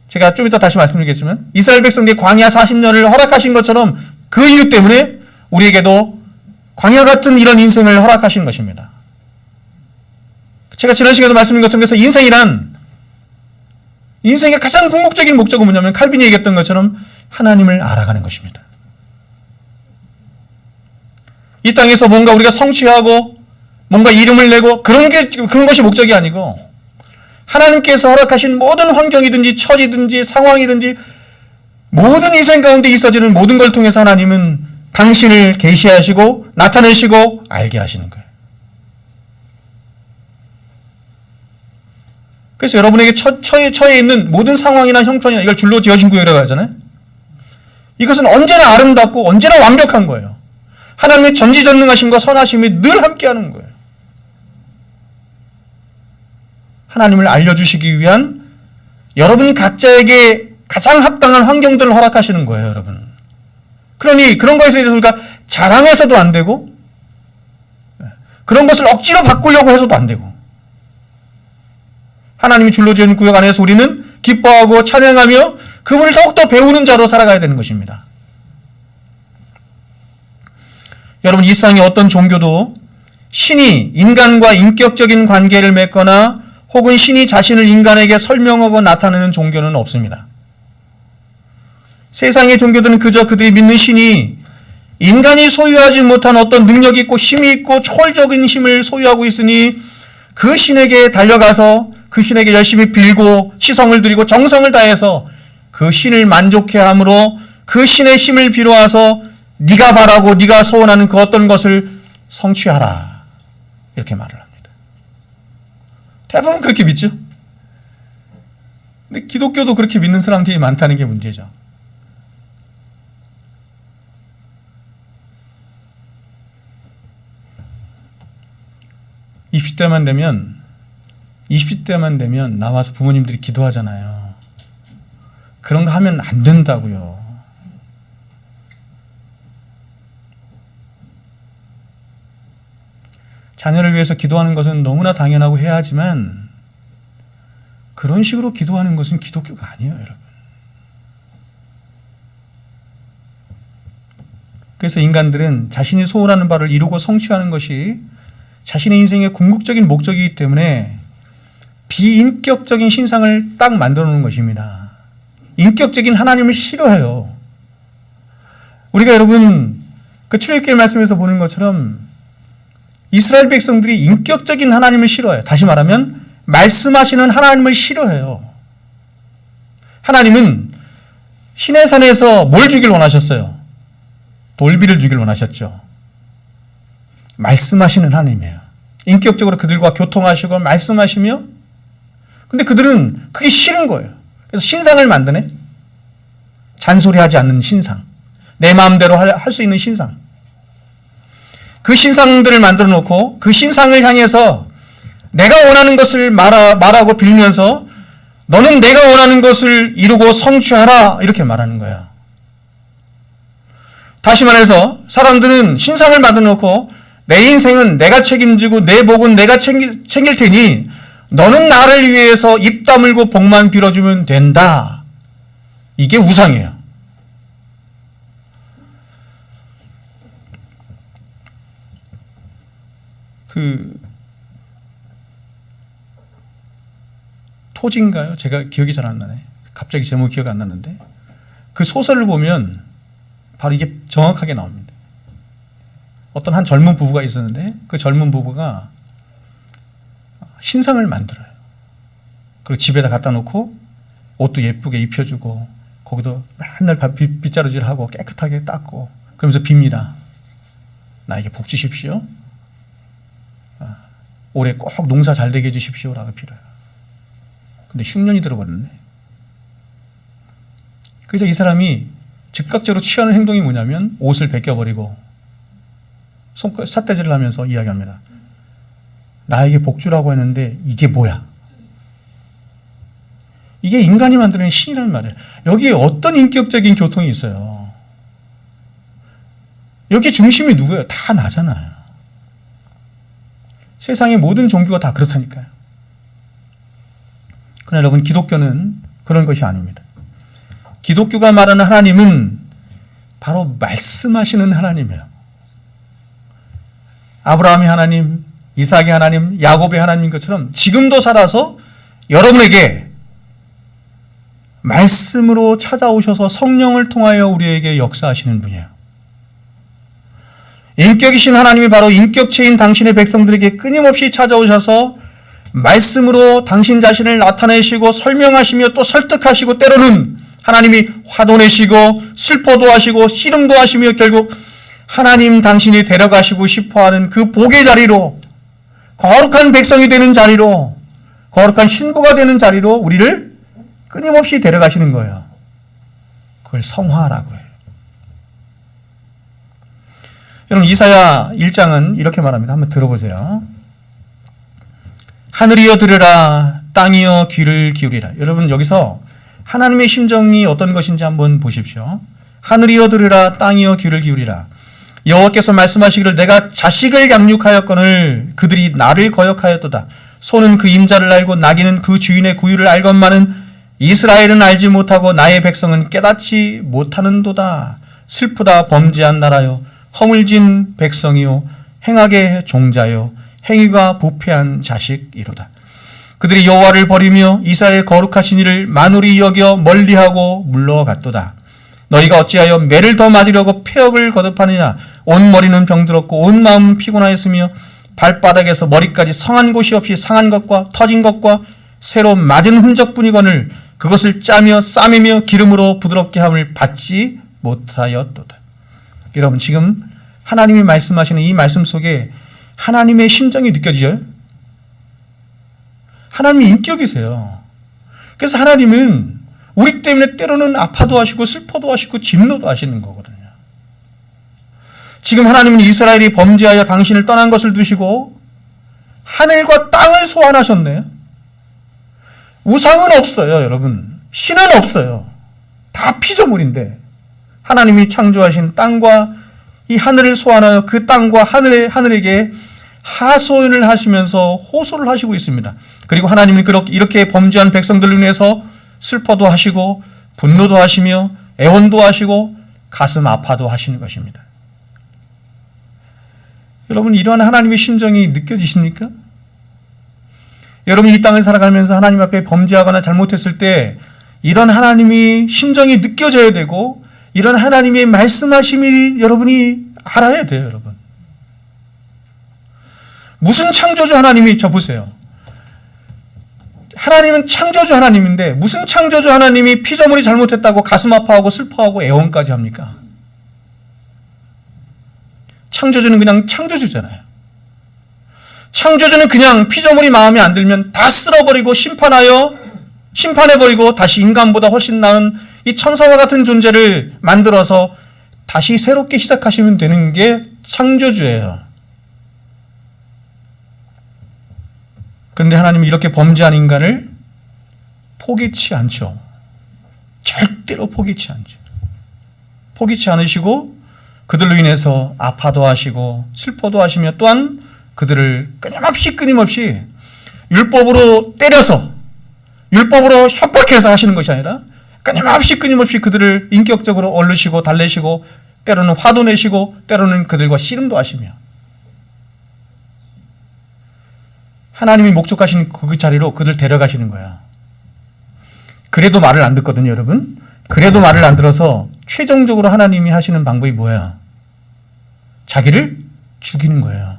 A: 제가 좀 이따 다시 말씀드리겠지만 이스라엘 백성에게 광야 40년을 허락하신 것처럼 그 이유 때문에 우리에게도 광야 같은 이런 인생을 허락하신 것입니다. 제가 지난 시간에도 말씀드린 것처럼 그래서 인생의 가장 궁극적인 목적은 뭐냐면 칼빈이 얘기했던 것처럼 하나님을 알아가는 것입니다. 이 땅에서 뭔가 우리가 성취하고 뭔가 이름을 내고 그런 것이 목적이 아니고 하나님께서 허락하신 모든 환경이든지 처지든지 상황이든지 모든 인생 가운데 있어지는 모든 걸 통해서 하나님은 당신을 계시하시고 나타내시고 알게 하시는 거예요. 그래서 여러분에게 처해 있는 모든 상황이나 형편이나 이걸 줄로 지어진 구역이라고 하잖아요. 이것은 언제나 아름답고 언제나 완벽한 거예요. 하나님의 전지전능하심과 선하심이 늘 함께하는 거예요. 하나님을 알려주시기 위한 여러분 각자에게 가장 합당한 환경들을 허락하시는 거예요, 여러분. 그러니 그런 것에 대해서 우리가 자랑해서도 안 되고 그런 것을 억지로 바꾸려고 해서도 안 되고 하나님이 줄로 지은 구역 안에서 우리는 기뻐하고 찬양하며 그분을 더욱더 배우는 자로 살아가야 되는 것입니다. 여러분, 이 세상의 어떤 종교도 신이 인간과 인격적인 관계를 맺거나 혹은 신이 자신을 인간에게 설명하고 나타내는 종교는 없습니다. 세상의 종교들은 그저 그들이 믿는 신이 인간이 소유하지 못한 어떤 능력이 있고 힘이 있고 초월적인 힘을 소유하고 있으니 그 신에게 달려가서 그 신에게 열심히 빌고 시성을 드리고 정성을 다해서 그 신을 만족해 함으로 그 신의 힘을 빌어와서 네가 바라고 네가 소원하는 그 어떤 것을 성취하라, 이렇게 말을 합니다. 대부분 그렇게 믿죠. 근데 기독교도 그렇게 믿는 사람들이 많다는 게 문제죠. 이십 대만 되면 나와서 부모님들이 기도하잖아요. 그런 거 하면 안 된다고요. 자녀를 위해서 기도하는 것은 너무나 당연하고 해야 하지만 그런 식으로 기도하는 것은 기독교가 아니에요, 여러분. 그래서 인간들은 자신이 소원하는 바를 이루고 성취하는 것이 자신의 인생의 궁극적인 목적이기 때문에 비인격적인 신상을 딱 만들어 놓는 것입니다. 인격적인 하나님을 싫어해요. 우리가 여러분 그 출애굽기 말씀에서 보는 것처럼 이스라엘 백성들이 인격적인 하나님을 싫어해요. 다시 말하면 말씀하시는 하나님을 싫어해요. 하나님은 시내산에서 뭘 주길 원하셨어요? 돌비를 주길 원하셨죠. 말씀하시는 하나님이에요. 인격적으로 그들과 교통하시고 말씀하시며, 근데 그들은 그게 싫은 거예요. 그래서 신상을 만드네. 잔소리하지 않는 신상, 내 마음대로 할 수 있는 신상. 그 신상들을 만들어 놓고 그 신상을 향해서 내가 원하는 것을 말하고 빌면서 너는 내가 원하는 것을 이루고 성취하라, 이렇게 말하는 거야. 다시 말해서 사람들은 신상을 만들어 놓고 내 인생은 내가 책임지고 내 복은 내가 챙길 테니 너는 나를 위해서 입 다물고 복만 빌어주면 된다. 이게 우상이에요. 토지인가요? 제가 기억이 잘 안 나네. 갑자기 제목 기억이 안 났는데 그 소설을 보면 바로 이게 정확하게 나옵니다. 어떤 한 젊은 부부가 있었는데 그 젊은 부부가 신상을 만들어요. 그리고 집에다 갖다 놓고 옷도 예쁘게 입혀주고 거기도 맨날 빗자루질하고 깨끗하게 닦고 그러면서 빕니다. 나에게 복 주십시오. 올해 꼭 농사 잘 되게 해주십시오라고 빌어요. 근데 흉년이 들어버렸네. 그래서 이 사람이 즉각적으로 취하는 행동이 뭐냐면 옷을 벗겨버리고 삿대질을 하면서 이야기합니다. 나에게 복주라고 했는데 이게 뭐야? 이게 인간이 만드는 신이라는 말이에요. 여기에 어떤 인격적인 교통이 있어요? 여기 중심이 누구예요? 다 나잖아요. 세상의 모든 종교가 다 그렇다니까요. 그러나 여러분, 기독교는 그런 것이 아닙니다. 기독교가 말하는 하나님은 바로 말씀하시는 하나님이에요. 아브라함의 하나님, 이삭의 하나님, 야곱의 하나님인 것처럼 지금도 살아서 여러분에게 말씀으로 찾아오셔서 성령을 통하여 우리에게 역사하시는 분이에요. 인격이신 하나님이 바로 인격체인 당신의 백성들에게 끊임없이 찾아오셔서 말씀으로 당신 자신을 나타내시고 설명하시며 또 설득하시고 때로는 하나님이 화도 내시고 슬퍼도 하시고 씨름도 하시며 결국 하나님 당신이 데려가시고 싶어하는 그 복의 자리로, 거룩한 백성이 되는 자리로, 거룩한 신부가 되는 자리로 우리를 끊임없이 데려가시는 거예요. 그걸 성화라고 해요. 여러분 이사야 1장은 이렇게 말합니다. 한번 들어보세요. 하늘이여 들으라, 땅이여 귀를 기울이라. 여러분 여기서 하나님의 심정이 어떤 것인지 한번 보십시오. 하늘이여 들으라, 땅이여 귀를 기울이라. 여호와께서 말씀하시기를 내가 자식을 양육하였거늘 그들이 나를 거역하였도다. 소는 그 임자를 알고 나귀는 그 주인의 구유를 알건만은 이스라엘은 알지 못하고 나의 백성은 깨닫지 못하는도다. 슬프다 범죄한 나라요, 허물진 백성이요, 행악의 종자요, 행위가 부패한 자식이로다. 그들이 여호와를 버리며 이스라엘의 거룩하신 이를 만홀히 여겨 멀리하고 물러갔도다. 너희가 어찌하여 매를 더 맞으려고 폐역을 거듭하느냐. 온 머리는 병들었고 온 마음은 피곤하였으며 발바닥에서 머리까지 성한 곳이 없이 상한 것과 터진 것과 새로 맞은 흔적뿐이거늘 그것을 짜며 싸매며 기름으로 부드럽게 함을 받지 못하였도다. 여러분 지금 하나님이 말씀하시는 이 말씀 속에 하나님의 심정이 느껴지죠? 하나님의 인격이세요. 그래서 하나님은 우리 때문에 때로는 아파도 하시고 슬퍼도 하시고 진노도 하시는 거거든요. 지금 하나님은 이스라엘이 범죄하여 당신을 떠난 것을 두시고 하늘과 땅을 소환하셨네요. 우상은 없어요, 여러분. 신은 없어요. 다 피조물인데 하나님이 창조하신 땅과 이 하늘을 소환하여 그 땅과 하늘에게 하소연을 하시면서 호소를 하시고 있습니다. 그리고 하나님은 이렇게 범죄한 백성들을 위해서 슬퍼도 하시고 분노도 하시며 애원도 하시고 가슴 아파도 하시는 것입니다. 여러분 이러한 하나님의 심정이 느껴지십니까? 여러분 이 땅을 살아가면서 하나님 앞에 범죄하거나 잘못했을 때 이런 하나님의 심정이 느껴져야 되고 이런 하나님의 말씀하심이 여러분이 알아야 돼요. 여러분 무슨 창조주 하나님이 보세요. 하나님은 창조주 하나님인데 무슨 창조주 하나님이 피조물이 잘못했다고 가슴 아파하고 슬퍼하고 애원까지 합니까? 창조주는 그냥 창조주잖아요. 창조주는 그냥 피조물이 마음에 안 들면 다 쓸어버리고 심판해버리고 다시 인간보다 훨씬 나은 이 천사와 같은 존재를 만들어서 다시 새롭게 시작하시면 되는 게 창조주예요. 그런데 하나님은 이렇게 범죄한 인간을 포기치 않죠. 절대로 포기치 않죠. 포기치 않으시고 그들로 인해서 아파도 하시고 슬퍼도 하시며 또한 그들을 끊임없이 율법으로 때려서 율법으로 협박해서 하시는 것이 아니라 끊임없이 그들을 인격적으로 얼르시고 달래시고 때로는 화도 내시고 때로는 그들과 씨름도 하시며 하나님이 목적하신 그 자리로 그들 데려가시는 거야. 그래도 말을 안 듣거든요, 여러분. 그래도 말을 안 들어서 최종적으로 하나님이 하시는 방법이 뭐야? 자기를 죽이는 거예요.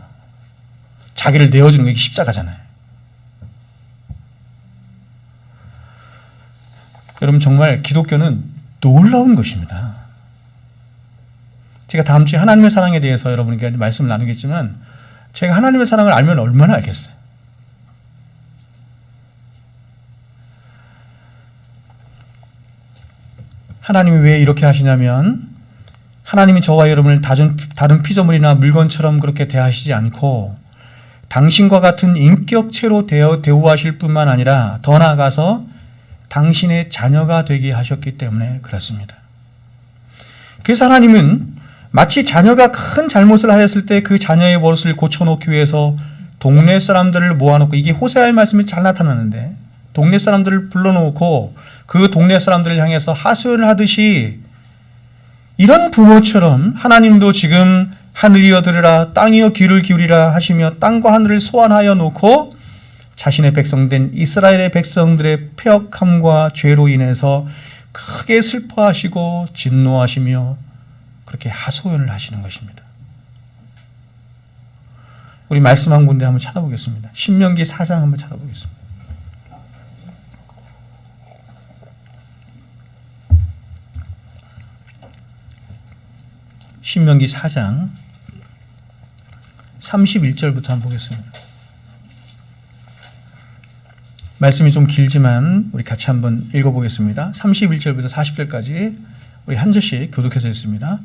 A: 자기를 내어주는 게 십자가잖아요. 여러분 정말 기독교는 놀라운 것입니다. 제가 다음 주에 하나님의 사랑에 대해서 여러분에게 말씀을 나누겠지만 제가 하나님의 사랑을 알면 얼마나 알겠어요. 하나님이 왜 이렇게 하시냐면 하나님이 저와 여러분을 다른 피조물이나 물건처럼 그렇게 대하시지 않고 당신과 같은 인격체로 대우하실 뿐만 아니라 더 나아가서 당신의 자녀가 되게 하셨기 때문에 그렇습니다. 그래서 하나님은 마치 자녀가 큰 잘못을 하였을 때 그 자녀의 버릇을 고쳐놓기 위해서 동네 사람들을 모아놓고 이게 호세아의 말씀이 잘 나타나는데 동네 사람들을 불러놓고 그 동네 사람들을 향해서 하소연을 하듯이 이런 부모처럼 하나님도 지금 하늘이여 들으라 땅이여 귀를 기울이라 하시며 땅과 하늘을 소환하여 놓고 자신의 백성된 이스라엘의 백성들의 패역함과 죄로 인해서 크게 슬퍼하시고 진노하시며 그렇게 하소연을 하시는 것입니다. 우리 말씀 한 군데 한번 찾아보겠습니다. 신명기 4장 한번 찾아보겠습니다. 신명기 4장 31절부터 한번 보겠습니다. 말씀이 좀 길지만 우리 같이 한번 읽어보겠습니다. 31절부터 40절까지 우리 한 절씩 교독해서 읽습니다.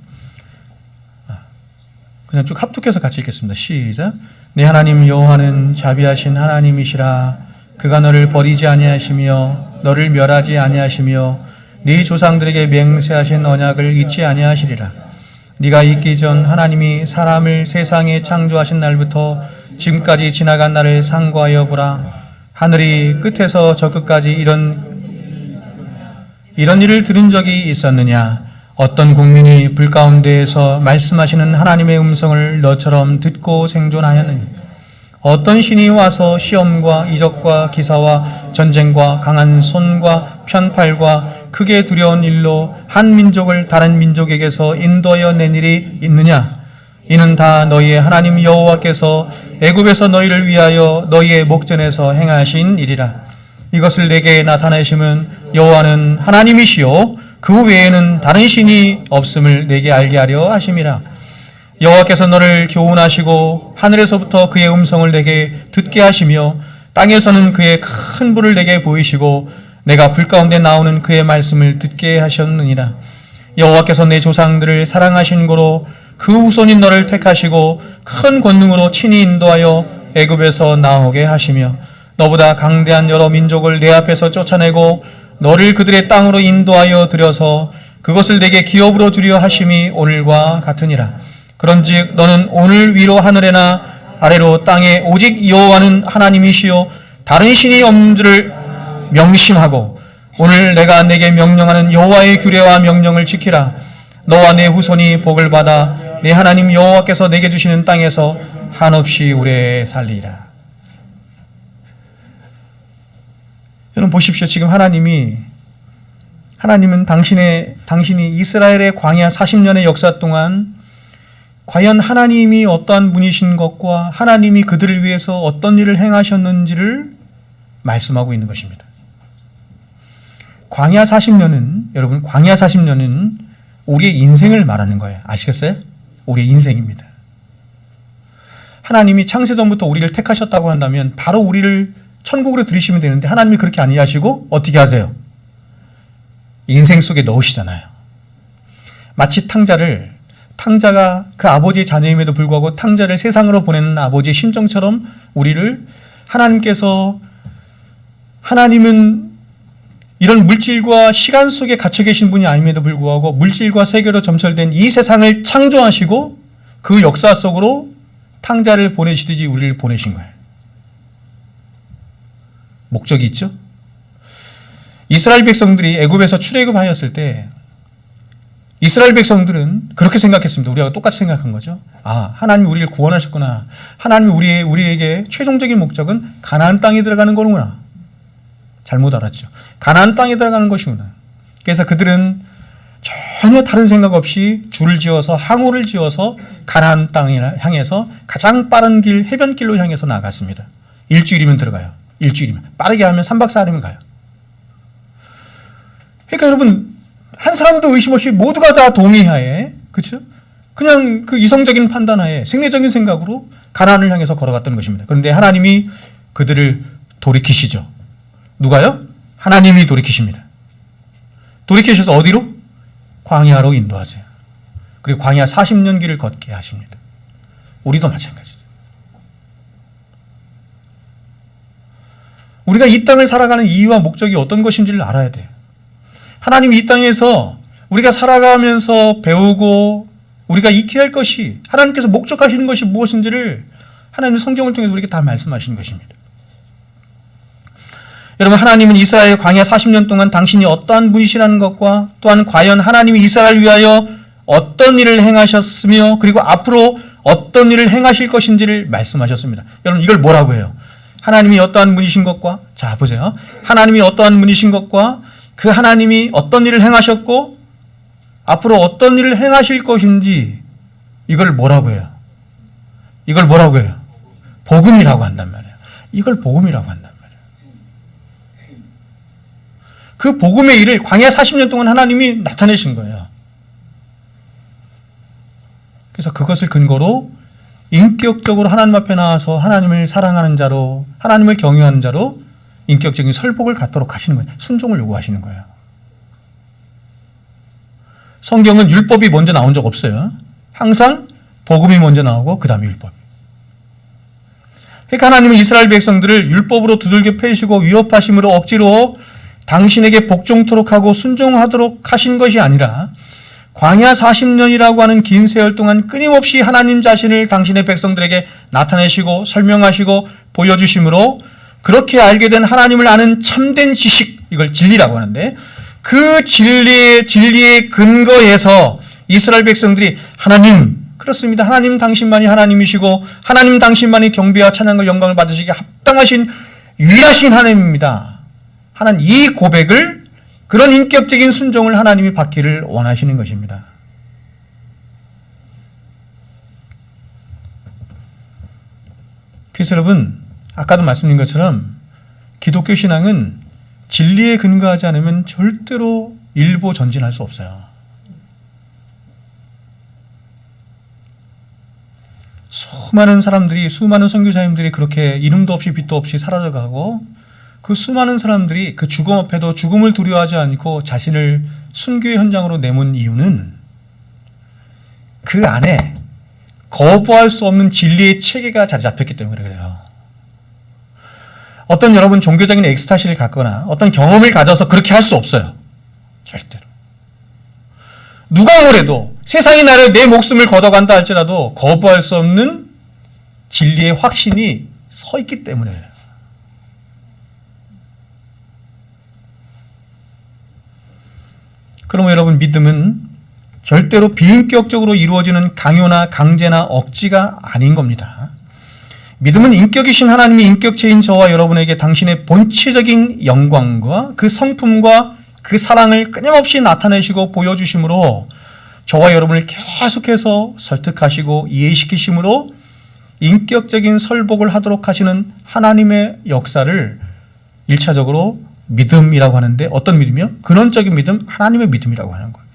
A: 그냥 쭉 합독해서 같이 읽겠습니다. 시작. 내 하나님 여호와는 자비하신 하나님이시라. 그가 너를 버리지 아니하시며 너를 멸하지 아니하시며 네 조상들에게 맹세하신 언약을 잊지 아니하시리라. 네가 있기 전 하나님이 사람을 세상에 창조하신 날부터 지금까지 지나간 날을 상고하여 보라. 하늘이 끝에서 저 끝까지 이런 일을 들은 적이 있었느냐? 어떤 국민이 불 가운데에서 말씀하시는 하나님의 음성을 너처럼 듣고 생존하였느냐? 어떤 신이 와서 시험과 이적과 기사와 전쟁과 강한 손과 편팔과 크게 두려운 일로 한 민족을 다른 민족에게서 인도하여 낸 일이 있느냐? 이는 다 너희의 하나님 여호와께서 애굽에서 너희를 위하여 너희의 목전에서 행하신 일이라. 이것을 내게 나타내심은 여호와는 하나님이시요 그 외에는 다른 신이 없음을 내게 알게 하려 하심이라. 여호와께서 너를 교훈하시고 하늘에서부터 그의 음성을 내게 듣게 하시며 땅에서는 그의 큰 불을 내게 보이시고 내가 불 가운데 나오는 그의 말씀을 듣게 하셨느니라. 여호와께서 내 조상들을 사랑하신 고로 그 후손인 너를 택하시고 큰 권능으로 친히 인도하여 애굽에서 나오게 하시며 너보다 강대한 여러 민족을 내 앞에서 쫓아내고 너를 그들의 땅으로 인도하여 들여서 그것을 내게 기업으로 주려 하심이 오늘과 같으니라. 그런즉 너는 오늘 위로 하늘에나 아래로 땅에 오직 여호와는 하나님이시요 다른 신이 없는 줄을 명심하고 오늘 내가 내게 명령하는 여호와의 규례와 명령을 지키라. 너와 내 후손이 복을 받아 내 하나님 여호와께서 내게 주시는 땅에서 한없이 오래 살리라. 여러분 보십시오. 지금 하나님은 당신이 이스라엘의 광야 40년의 역사 동안 과연 하나님이 어떠한 분이신 것과 하나님이 그들을 위해서 어떤 일을 행하셨는지를 말씀하고 있는 것입니다. 광야 40년은 우리의 인생을 말하는 거예요. 아시겠어요? 우리의 인생입니다. 하나님이 창세전부터 우리를 택하셨다고 한다면 바로 우리를 천국으로 들이시면 되는데 하나님이 그렇게 아니하시고 어떻게 하세요? 인생 속에 넣으시잖아요. 마치 탕자가 그 아버지의 자녀임에도 불구하고 탕자를 세상으로 보내는 아버지의 심정처럼 우리를 하나님은 이런 물질과 시간 속에 갇혀 계신 분이 아님에도 불구하고 물질과 세계로 점철된 이 세상을 창조하시고 그 역사 속으로 탕자를 보내시듯이 우리를 보내신 거예요. 목적이 있죠? 이스라엘 백성들이 애굽에서 출애굽하였을 때 이스라엘 백성들은 그렇게 생각했습니다. 우리가 똑같이 생각한 거죠. 아, 하나님이 우리를 구원하셨구나. 하나님이 우리에게 최종적인 목적은 가나안 땅에 들어가는 거구나. 잘못 알았죠. 가나안 땅에 들어가는 것이구나. 그래서 그들은 전혀 다른 생각 없이 항우를 지어서 가나안 땅을 향해서 가장 빠른 길, 해변길로 향해서 나갔습니다. 일주일이면 들어가요. 빠르게 하면 3박 4일이면 가요. 그러니까 여러분, 한 사람도 의심 없이 모두가 다 동의하에, 그렇죠? 그냥 그 이성적인 판단하에 생리적인 생각으로 가나안을 향해서 걸어갔던 것입니다. 그런데 하나님이 그들을 돌이키시죠. 누가요? 하나님이 돌이키십니다. 돌이키셔서 어디로? 광야로 인도하세요. 그리고 광야 40년 길을 걷게 하십니다. 우리도 마찬가지죠. 우리가 이 땅을 살아가는 이유와 목적이 어떤 것인지를 알아야 돼요. 하나님이 이 땅에서 우리가 살아가면서 배우고 우리가 익혀야 할 것이, 하나님께서 목적하시는 것이 무엇인지를 하나님의 성경을 통해서 우리에게 다 말씀하시는 것입니다. 여러분, 하나님은 이스라엘 광야 40년 동안 당신이 어떠한 분이시라는 것과 또한 과연 하나님이 이스라엘을 위하여 어떤 일을 행하셨으며 그리고 앞으로 어떤 일을 행하실 것인지를 말씀하셨습니다. 여러분, 이걸 뭐라고 해요? 하나님이 어떠한 분이신 것과, 자 보세요. 하나님이 어떠한 분이신 것과 그 하나님이 어떤 일을 행하셨고 앞으로 어떤 일을 행하실 것인지, 이걸 뭐라고 해요? 복음이라고 한단 말이에요. 이걸 복음이라고 한단 말이에요. 그 복음의 일을 광야 40년 동안 하나님이 나타내신 거예요. 그래서 그것을 근거로 인격적으로 하나님 앞에 나와서 하나님을 사랑하는 자로, 하나님을 경외하는 자로 인격적인 설복을 갖도록 하시는 거예요. 순종을 요구하시는 거예요. 성경은 율법이 먼저 나온 적 없어요. 항상 복음이 먼저 나오고 그 다음에 율법이. 그러니까 하나님은 이스라엘 백성들을 율법으로 두들겨 패시고 위협하심으로 억지로 당신에게 복종토록 하고 순종하도록 하신 것이 아니라 광야 40년이라고 하는 긴 세월 동안 끊임없이 하나님 자신을 당신의 백성들에게 나타내시고 설명하시고 보여주심으로 그렇게 알게 된 하나님을 아는 참된 지식, 이걸 진리라고 하는데 그 진리의 근거에서 이스라엘 백성들이 하나님, 그렇습니다. 하나님 당신만이 하나님이시고 하나님 당신만이 경배와 찬양과 영광을 받으시기에 합당하신 유일하신 하나님입니다. 하나님, 이 고백을, 그런 인격적인 순종을 하나님이 받기를 원하시는 것입니다. 그래서 여러분, 아까도 말씀드린 것처럼 기독교 신앙은 진리에 근거하지 않으면 절대로 일보 전진할 수 없어요. 수많은 사람들이, 수많은 선교사님들이 그렇게 이름도 없이 빛도 없이 사라져가고 그 수많은 사람들이 그 죽음 앞에도 죽음을 두려워하지 않고 자신을 순교의 현장으로 내몬 이유는 그 안에 거부할 수 없는 진리의 체계가 자리 잡혔기 때문에 그래요. 어떤 여러분 종교적인 엑스타시를 갖거나 어떤 경험을 가져서 그렇게 할 수 없어요. 절대로. 누가 뭐래도 세상이 나를 내 목숨을 걷어간다 할지라도 거부할 수 없는 진리의 확신이 서 있기 때문에. 그러면 여러분, 믿음은 절대로 비인격적으로 이루어지는 강요나 강제나 억지가 아닌 겁니다. 믿음은 인격이신 하나님이 인격체인 저와 여러분에게 당신의 본체적인 영광과 그 성품과 그 사랑을 끊임없이 나타내시고 보여주심으로 저와 여러분을 계속해서 설득하시고 이해시키심으로 인격적인 설복을 하도록 하시는 하나님의 역사를 1차적으로 믿음이라고 하는데, 어떤 믿음이요? 근원적인 믿음, 하나님의 믿음이라고 하는 거예요.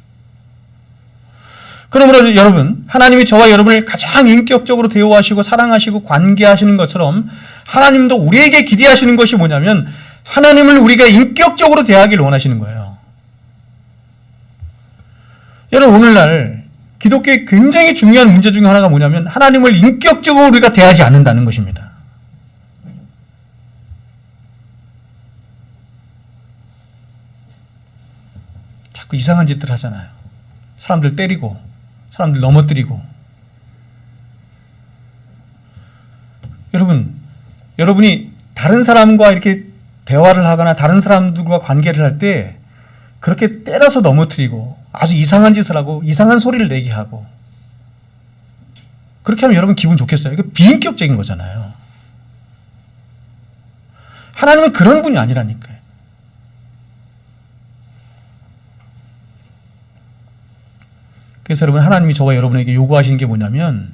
A: 그러므로 여러분, 하나님이 저와 여러분을 가장 인격적으로 대우하시고 사랑하시고 관계하시는 것처럼 하나님도 우리에게 기대하시는 것이 뭐냐면 하나님을 우리가 인격적으로 대하기를 원하시는 거예요. 여러분, 오늘날 기독교의 굉장히 중요한 문제 중에 하나가 뭐냐면 하나님을 인격적으로 우리가 대하지 않는다는 것입니다. 자꾸 이상한 짓들 하잖아요. 사람들 때리고 사람들 넘어뜨리고. 여러분이 다른 사람과 이렇게 대화를 하거나 다른 사람들과 관계를 할 때 그렇게 때려서 넘어뜨리고 아주 이상한 짓을 하고 이상한 소리를 내게 하고 그렇게 하면 여러분 기분 좋겠어요? 이거 비인격적인 거잖아요. 하나님은 그런 분이 아니라니까요. 그래서 여러분, 하나님이 저와 여러분에게 요구하시는 게 뭐냐면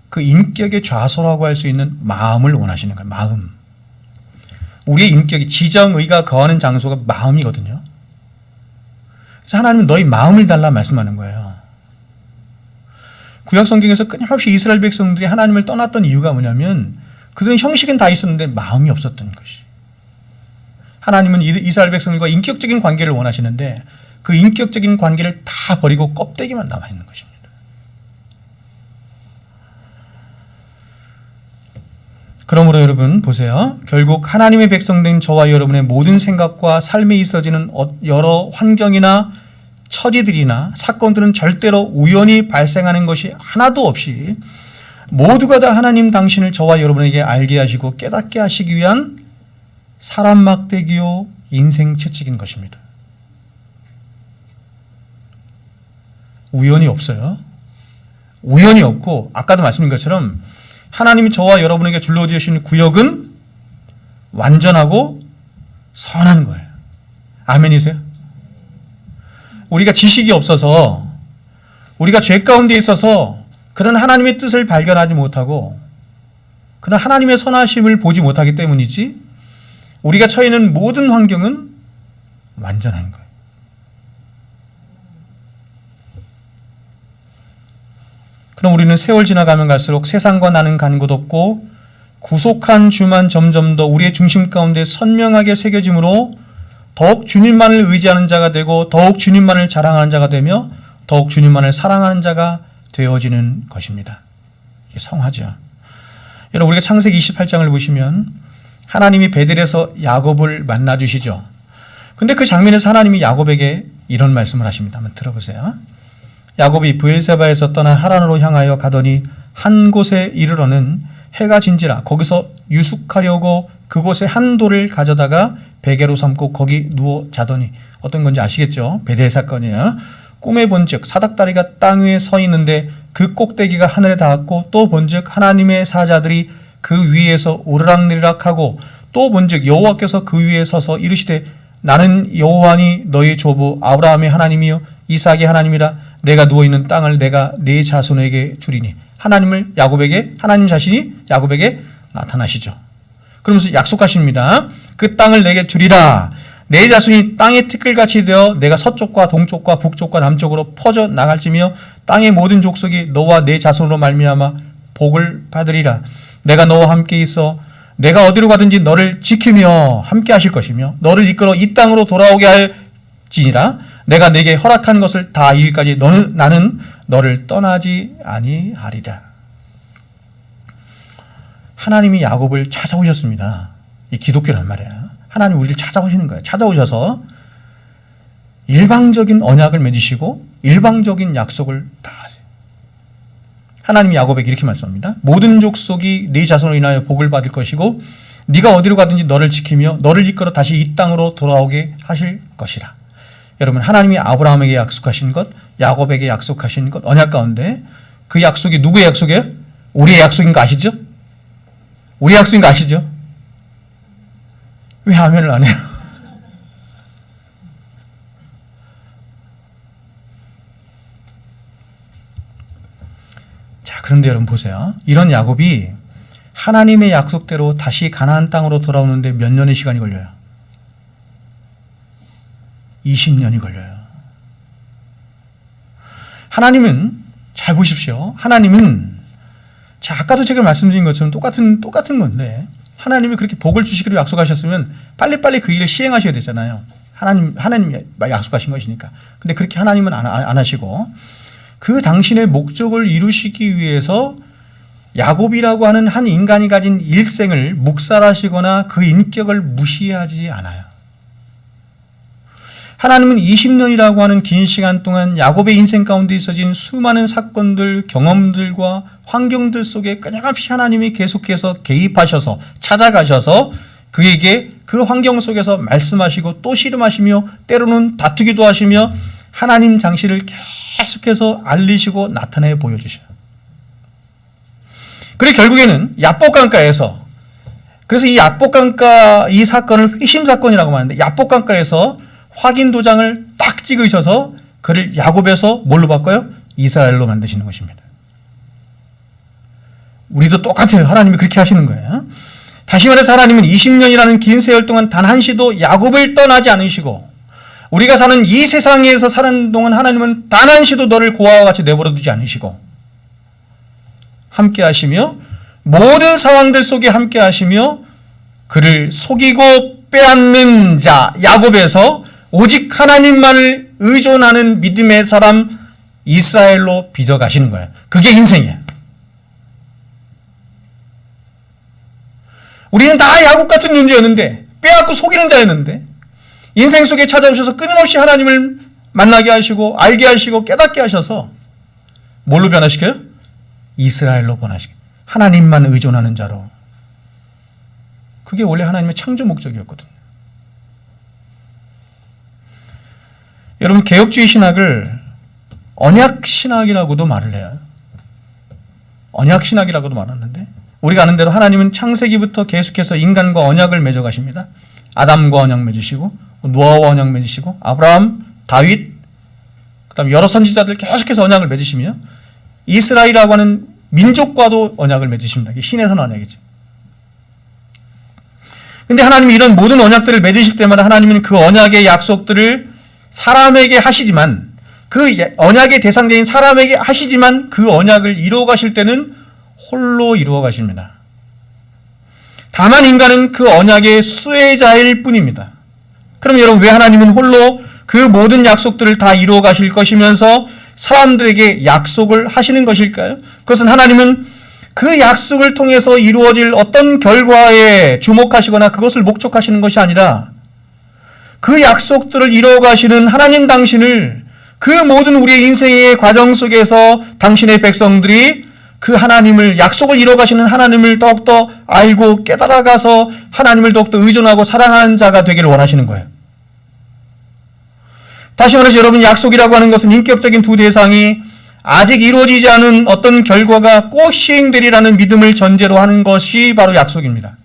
A: 그 인격의 좌소라고 할 수 있는 마음을 원하시는 거예요. 마음. 우리의 인격이, 지정의가 거하는 장소가 마음이거든요. 그래서 하나님은 너희 마음을 달라 말씀하는 거예요. 구약 성경에서 끊임없이 이스라엘 백성들이 하나님을 떠났던 이유가 뭐냐면 그들은 형식은 다 있었는데 마음이 없었던 것이. 하나님은 이스라엘 백성들과 인격적인 관계를 원하시는데 그 인격적인 관계를 다 버리고 껍데기만 남아있는 것입니다. 그러므로 여러분 보세요. 결국 하나님의 백성된 저와 여러분의 모든 생각과 삶에 있어지는 여러 환경이나 처지들이나 사건들은 절대로 우연히 발생하는 것이 하나도 없이 모두가 다 하나님 당신을 저와 여러분에게 알게 하시고 깨닫게 하시기 위한 사람 막대기요 인생 채찍인 것입니다. 우연이 없어요. 우연이 없고 아까도 말씀드린 것처럼 하나님이 저와 여러분에게 줄러주신 구역은 완전하고 선한 거예요. 아멘이세요? 우리가 지식이 없어서 우리가 죄 가운데 있어서 그런 하나님의 뜻을 발견하지 못하고 그런 하나님의 선하심을 보지 못하기 때문이지 우리가 처해 있는 모든 환경은 완전한 거예요. 그럼 우리는 세월 지나가면 갈수록 세상과 나는 간 곳 없고 구속한 주만 점점 더 우리의 중심 가운데 선명하게 새겨짐으로 더욱 주님만을 의지하는 자가 되고 더욱 주님만을 자랑하는 자가 되며 더욱 주님만을 사랑하는 자가 되어지는 것입니다. 이게 성화죠. 여러분, 우리가 창세기 28장을 보시면 하나님이 베델에서 야곱을 만나 주시죠. 근데 그 장면에서 하나님이 야곱에게 이런 말씀을 하십니다. 한번 들어보세요. 야곱이 브엘세바에서 떠나 하란으로 향하여 가더니 한 곳에 이르러는 해가 진지라 거기서 유숙하려고 그곳에 한 돌을 가져다가 베개로 삼고 거기 누워 자더니, 어떤 건지 아시겠죠? 베델 사건이에요. 꿈에 본즉 사닥다리가 땅 위에 서 있는데 그 꼭대기가 하늘에 닿았고, 또 본즉 하나님의 사자들이 그 위에서 오르락내리락하고, 또 본즉 여호와께서 그 위에 서서 이르시되 나는 여호와니 너희 조부 아브라함의 하나님이요 이삭의 하나님이라. 내가 누워있는 땅을 내가 네 자손에게 주리니. 하나님 자신이 야곱에게 나타나시죠. 그러면서 약속하십니다. 그 땅을 내게 주리라. 내 자손이 땅의 티끌같이 되어 내가 서쪽과 동쪽과 북쪽과 남쪽으로 퍼져 나갈지며 땅의 모든 족속이 너와 내 자손으로 말미암아 복을 받으리라. 내가 너와 함께 있어 내가 어디로 가든지 너를 지키며 함께 하실 것이며 너를 이끌어 이 땅으로 돌아오게 할지니라. 내가 네게 허락한 것을 다 이기까지 나는 너를 떠나지 아니하리라. 하나님이 야곱을 찾아오셨습니다. 이 기독교란 말이에요. 하나님 우리를 찾아오시는 거예요. 찾아오셔서 일방적인 언약을 맺으시고 일방적인 약속을 다 하세요. 하나님이 야곱에게 이렇게 말씀합니다. 모든 족속이 네 자손으로 인하여 복을 받을 것이고 네가 어디로 가든지 너를 지키며 너를 이끌어 다시 이 땅으로 돌아오게 하실 것이라. 여러분, 하나님이 아브라함에게 약속하신 것, 야곱에게 약속하신 것, 언약 가운데 그 약속이 누구의 약속이에요? 우리의 약속인 거 아시죠? 우리의 약속인 거 아시죠? 왜 아멘을 안 해요? 자, 그런데 여러분 보세요. 이런 야곱이 하나님의 약속대로 다시 가나안 땅으로 돌아오는데 몇 년의 시간이 걸려요? 20년이 걸려요. 하나님은, 잘 보십시오. 하나님은, 자, 아까도 제가 말씀드린 것처럼 똑같은 건데, 하나님이 그렇게 복을 주시기로 약속하셨으면 빨리빨리 그 일을 시행하셔야 되잖아요. 하나님이 약속하신 것이니까. 근데 그렇게 하나님은 안 하시고, 그 당신의 목적을 이루시기 위해서 야곱이라고 하는 한 인간이 가진 일생을 묵살하시거나 그 인격을 무시하지 않아요. 하나님은 20년이라고 하는 긴 시간 동안 야곱의 인생 가운데 있어진 수많은 사건들, 경험들과 환경들 속에 끊임없이 하나님이 계속해서 개입하셔서 찾아가셔서 그에게 그 환경 속에서 말씀하시고 또 씨름하시며 때로는 다투기도 하시며 하나님 장시를 계속해서 알리시고 나타내 보여주셔요. 그리고 결국에는 야복강가에서, 그래서 이 야복강가 이 사건을 회심 사건이라고 하는데, 야복강가에서 확인 도장을 딱 찍으셔서 그를 야곱에서 뭘로 바꿔요? 이스라엘로 만드시는 것입니다. 우리도 똑같아요. 하나님이 그렇게 하시는 거예요. 다시 말해서 하나님은 20년이라는 긴 세월 동안 단 한시도 야곱을 떠나지 않으시고, 우리가 사는 이 세상에서 사는 동안 하나님은 단 한시도 너를 고아와 같이 내버려 두지 않으시고 함께 하시며, 모든 상황들 속에 함께 하시며, 그를 속이고 빼앗는 자 야곱에서 오직 하나님만을 의존하는 믿음의 사람 이스라엘로 빚어가시는 거예요. 그게 인생이에요. 우리는 다 야곱 같은 존재였는데, 빼앗고 속이는 자였는데, 인생 속에 찾아오셔서 끊임없이 하나님을 만나게 하시고 알게 하시고 깨닫게 하셔서 뭘로 변화시켜요? 이스라엘로 변화시켜요. 하나님만 의존하는 자로. 그게 원래 하나님의 창조 목적이었거든요. 여러분, 개혁주의 신학을 언약신학이라고도 말을 해요. 언약신학이라고도 말하는데, 우리가 아는 대로 하나님은 창세기부터 계속해서 인간과 언약을 맺어가십니다. 아담과 언약 맺으시고, 노아와 언약 맺으시고, 아브라함, 다윗, 그 다음에 여러 선지자들 계속해서 언약을 맺으시며, 이스라엘이라고 하는 민족과도 언약을 맺으십니다. 이게 신의 선 언약이죠. 근데 하나님이 이런 모든 언약들을 맺으실 때마다 하나님은 그 언약의 약속들을 사람에게 하시지만, 그 언약의 대상자인 사람에게 하시지만 그 언약을 이루어 가실 때는 홀로 이루어 가십니다. 다만 인간은 그 언약의 수혜자일 뿐입니다. 그럼 여러분, 왜 하나님은 홀로 그 모든 약속들을 다 이루어 가실 것이면서 사람들에게 약속을 하시는 것일까요? 그것은 하나님은 그 약속을 통해서 이루어질 어떤 결과에 주목하시거나 그것을 목적하시는 것이 아니라 그 약속들을 이루어가시는 하나님 당신을 그 모든 우리의 인생의 과정 속에서 당신의 백성들이 그 하나님을, 약속을 이루어가시는 하나님을 더욱더 알고 깨달아가서 하나님을 더욱더 의존하고 사랑하는 자가 되기를 원하시는 거예요. 다시 말해서 여러분, 약속이라고 하는 것은 인격적인 두 대상이 아직 이루어지지 않은 어떤 결과가 꼭 시행되리라는 믿음을 전제로 하는 것이 바로 약속입니다.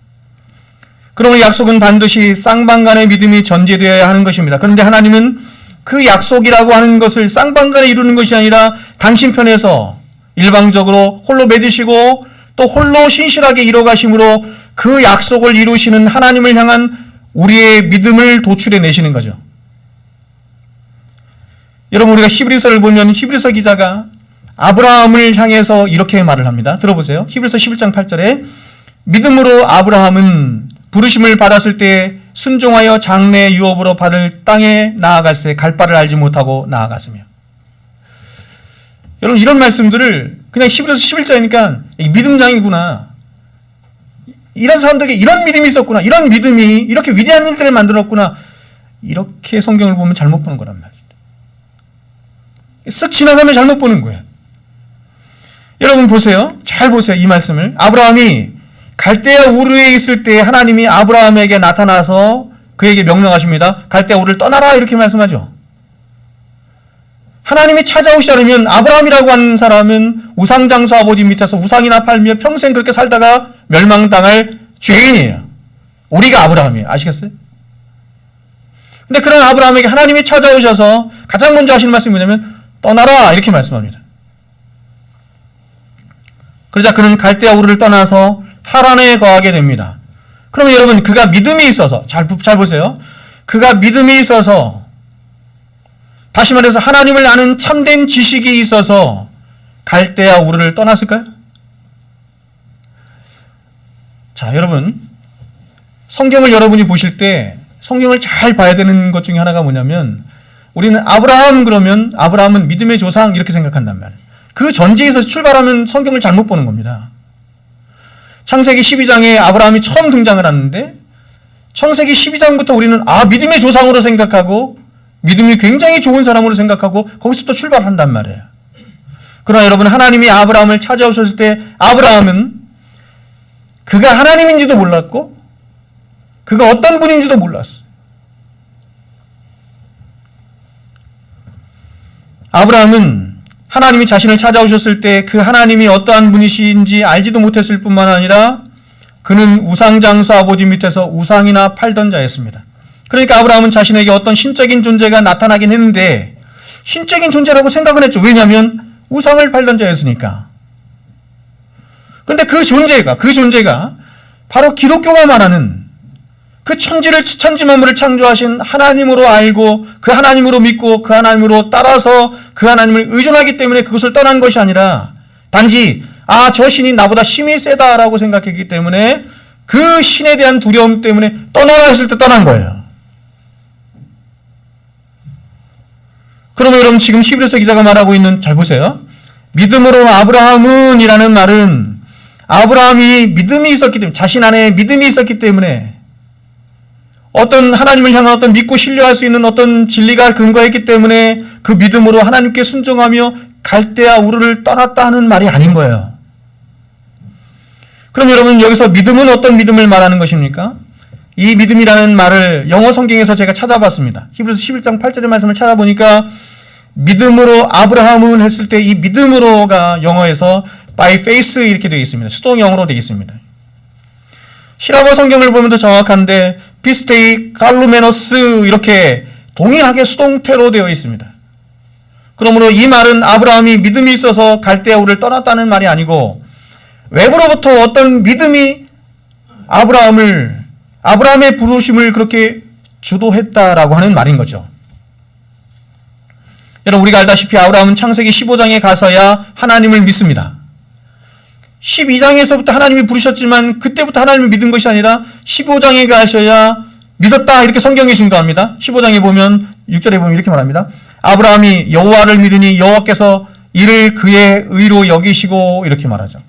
A: 그러면 약속은 반드시 쌍방간의 믿음이 전제되어야 하는 것입니다. 그런데 하나님은 그 약속이라고 하는 것을 쌍방간에 이루는 것이 아니라 당신 편에서 일방적으로 홀로 맺으시고 또 홀로 신실하게 이뤄가심으로 그 약속을 이루시는 하나님을 향한 우리의 믿음을 도출해 내시는 거죠. 여러분, 우리가 히브리서를 보면 히브리서 기자가 아브라함을 향해서 이렇게 말을 합니다. 들어보세요. 히브리서 11장 8절에 믿음으로 아브라함은 부르심을 받았을 때 순종하여 장래 유업으로 받을 땅에 나아갔을 때 갈 바를 알지 못하고 나아갔으며. 여러분, 이런 말씀들을 그냥 히브리서 11장이니까 믿음장이구나, 이런 사람들에게 이런 믿음이 있었구나, 이런 믿음이 이렇게 위대한 일들을 만들었구나, 이렇게 성경을 보면 잘못 보는 거란 말이에요. 쓱 지나가면 잘못 보는 거예요. 여러분 보세요. 잘 보세요. 이 말씀을. 아브라함이 갈대아 우르에 있을 때 하나님이 아브라함에게 나타나서 그에게 명령하십니다. 갈대아 우르를 떠나라, 이렇게 말씀하죠. 하나님이 찾아오시려면 아브라함이라고 하는 사람은 우상장수 아버지 밑에서 우상이나 팔며 평생 그렇게 살다가 멸망당할 죄인이에요. 우리가 아브라함이에요. 아시겠어요? 근데 그런 아브라함에게 하나님이 찾아오셔서 가장 먼저 하시는 말씀이 뭐냐면 떠나라, 이렇게 말씀합니다. 그러자 그는 갈대아 우르를 떠나서 하란에 거하게 됩니다. 그러면 여러분, 그가 믿음이 있어서, 잘 보세요. 그가 믿음이 있어서, 다시 말해서 하나님을 아는 참된 지식이 있어서 갈대아 우르를 떠났을까요? 자, 여러분, 성경을 여러분이 보실 때 성경을 잘 봐야 되는 것 중에 하나가 뭐냐면, 우리는 아브라함 그러면 아브라함은 믿음의 조상 이렇게 생각한단 말이에요. 그 전제에서 출발하면 성경을 잘못 보는 겁니다. 창세기 12장에 아브라함이 처음 등장을 하는데 창세기 12장부터 우리는 믿음의 조상으로 생각하고 믿음이 굉장히 좋은 사람으로 생각하고 거기서부터 출발한단 말이에요. 그러나 여러분, 하나님이 아브라함을 찾아오셨을 때 아브라함은 그가 하나님인지도 몰랐고 그가 어떤 분인지도 몰랐어. 아브라함은 하나님이 자신을 찾아오셨을 때 그 하나님이 어떠한 분이신지 알지도 못했을 뿐만 아니라 그는 우상장수 아버지 밑에서 우상이나 팔던 자였습니다. 그러니까 아브라함은 자신에게 어떤 신적인 존재가 나타나긴 했는데 신적인 존재라고 생각은 했죠. 왜냐하면 우상을 팔던 자였으니까. 그런데 그 존재가 바로 기독교가 말하는 그 천지 만물을 창조하신 하나님으로 알고 그 하나님으로 믿고 그 하나님으로 따라서 그 하나님을 의존하기 때문에 그것을 떠난 것이 아니라 단지 저 신이 나보다 힘이 세다라고 생각했기 때문에 그 신에 대한 두려움 때문에 떠나라 했을 때 떠난 거예요. 그러면 여러분, 지금 히브리서 기자가 말하고 있는, 잘 보세요. 믿음으로 아브라함은 이라는 말은 아브라함이 믿음이 있었기 때문에, 자신 안에 믿음이 있었기 때문에 어떤 하나님을 향한 어떤 믿고 신뢰할 수 있는 어떤 진리가 근거했기 때문에 그 믿음으로 하나님께 순종하며 갈대아 우르를 떠났다 하는 말이 아닌 거예요. 그럼 여러분, 여기서 믿음은 어떤 믿음을 말하는 것입니까? 이 믿음이라는 말을 영어 성경에서 제가 찾아봤습니다. 히브리서 11장 8절의 말씀을 찾아보니까 믿음으로 아브라함은 했을 때 이 믿음으로가 영어에서 by faith 이렇게 되어 있습니다. 수동영어로 되어 있습니다. 히라보 성경을 보면 더 정확한데 피스테이 칼루메노스 이렇게 동일하게 수동태로 되어 있습니다. 그러므로 이 말은 아브라함이 믿음이 있어서 갈대아 우르를 떠났다는 말이 아니고 외부로부터 어떤 믿음이 아브라함의 부르심을 그렇게 주도했다라고 하는 말인 거죠. 여러분, 우리가 알다시피 아브라함은 창세기 15장에 가서야 하나님을 믿습니다. 12장에서부터 하나님이 부르셨지만 그때부터 하나님을 믿은 것이 아니라 15장에 가셔야 믿었다, 이렇게 성경이 증거합니다. 15장에 보면 6절에 보면 이렇게 말합니다. 아브라함이 여호와를 믿으니 여호와께서 이를 그의 의로 여기시고 이렇게 말하죠.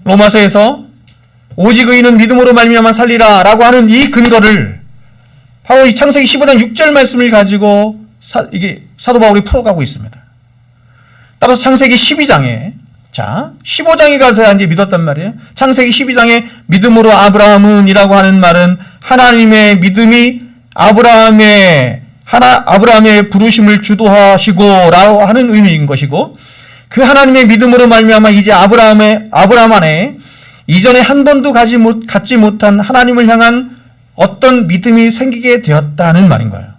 A: 로마서에서 오직 의인은 믿음으로 말미암아 살리라 라고 하는 이 근거를 바로 이 창세기 15장 6절 말씀을 가지고 이게 사도 바울이 풀어가고 있습니다. 따라서 창세기 12장에 15장에 가서야 이제 믿었단 말이에요. 창세기 12장에 믿음으로 아브라함은 이라고 하는 말은 하나님의 믿음이 아브라함의 부르심을 주도하시고 라고 하는 의미인 것이고, 그 하나님의 믿음으로 말미암아 이제 아브라함 안에 이전에 한 번도 갖지 못한 하나님을 향한 어떤 믿음이 생기게 되었다는 말인 거예요.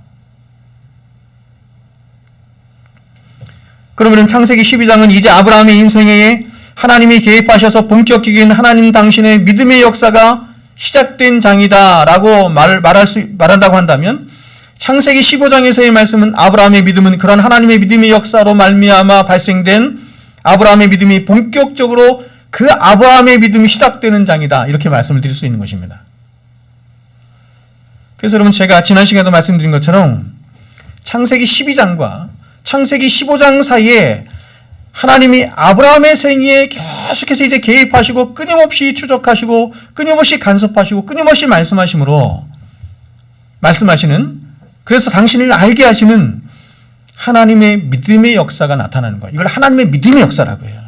A: 그러면 창세기 12장은 이제 아브라함의 인생에 하나님이 개입하셔서 본격적인 하나님 당신의 믿음의 역사가 시작된 장이다 라고 말한다고 한다면, 창세기 15장에서의 말씀은 아브라함의 믿음은 그런 하나님의 믿음의 역사로 말미암아 발생된 아브라함의 믿음이 본격적으로 그 아브라함의 믿음이 시작되는 장이다, 이렇게 말씀을 드릴 수 있는 것입니다. 그래서 여러분, 제가 지난 시간에도 말씀드린 것처럼 창세기 12장과 창세기 15장 사이에 하나님이 아브라함의 생애에 계속해서 이제 개입하시고 끊임없이 추적하시고 끊임없이 간섭하시고 끊임없이 말씀하시는, 그래서 당신을 알게 하시는 하나님의 믿음의 역사가 나타나는 거예요. 이걸 하나님의 믿음의 역사라고 해요.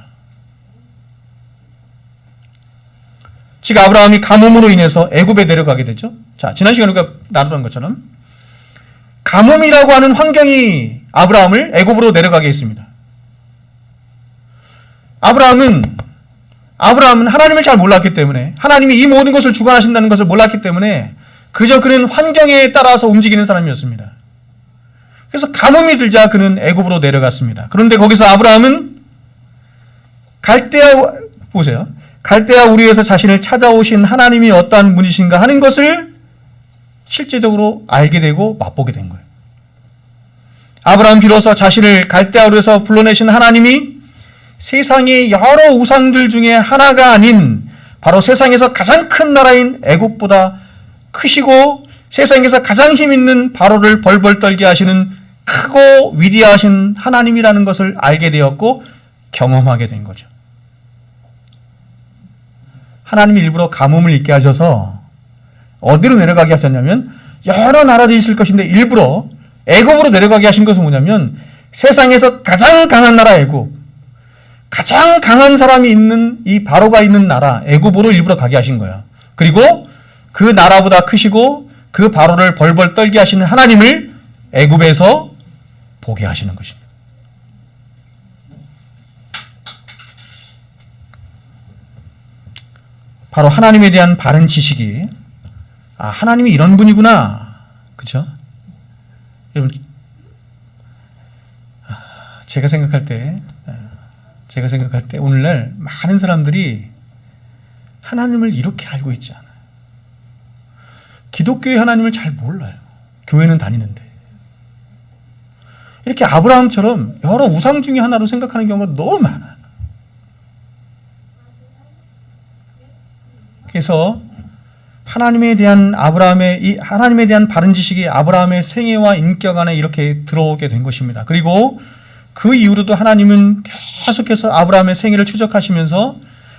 A: 지금 아브라함이 가뭄으로 인해서 애굽에 내려가게 되죠. 자, 지난 시간에 우리가 나누던 것처럼 가뭄이라고 하는 환경이 아브라함을 애굽으로 내려가게 했습니다. 아브라함은 하나님을 잘 몰랐기 때문에, 하나님이 이 모든 것을 주관하신다는 것을 몰랐기 때문에 그저 그는 환경에 따라서 움직이는 사람이었습니다. 그래서 가뭄이 들자 그는 애굽으로 내려갔습니다. 그런데 거기서 아브라함은 갈대아 우리에서 자신을 찾아오신 하나님이 어떠한 분이신가 하는 것을 실제적으로 알게 되고 맛보게 된 거예요. 아브라함 비로소 자신을 갈대아 우리에서 불러내신 하나님이 세상의 여러 우상들 중에 하나가 아닌 바로 세상에서 가장 큰 나라인 애굽보다 크시고 세상에서 가장 힘있는 바로를 벌벌 떨게 하시는 크고 위대하신 하나님이라는 것을 알게 되었고 경험하게 된 거죠. 하나님이 일부러 가뭄을 있게 하셔서 어디로 내려가게 하셨냐면, 여러 나라들이 있을 것인데 일부러 애굽으로 내려가게 하신 것은 뭐냐면, 세상에서 가장 강한 나라 애굽, 가장 강한 사람이 있는 이 바로가 있는 나라 애굽으로 일부러 가게 하신 거예요. 그리고 그 나라보다 크시고 그 바로를 벌벌 떨게 하시는 하나님을 애굽에서 보게 하시는 것입니다. 바로 하나님에 대한 바른 지식이, 하나님이 이런 분이구나, 그렇죠? 여러분, 제가 생각할 때 오늘날 많은 사람들이 하나님을 이렇게 알고 있지 않아요. 기독교의 하나님을 잘 몰라요. 교회는 다니는데. 이렇게 아브라함처럼 여러 우상 중에 하나로 생각하는 경우가 너무 많아요. 그래서 하나님에 대한 바른 지식이 아브라함의 생애와 인격 안에 이렇게 들어오게 된 것입니다. 그리고 그 이후로도 하나님은 계속해서 아브라함의 생애를 추적하시면서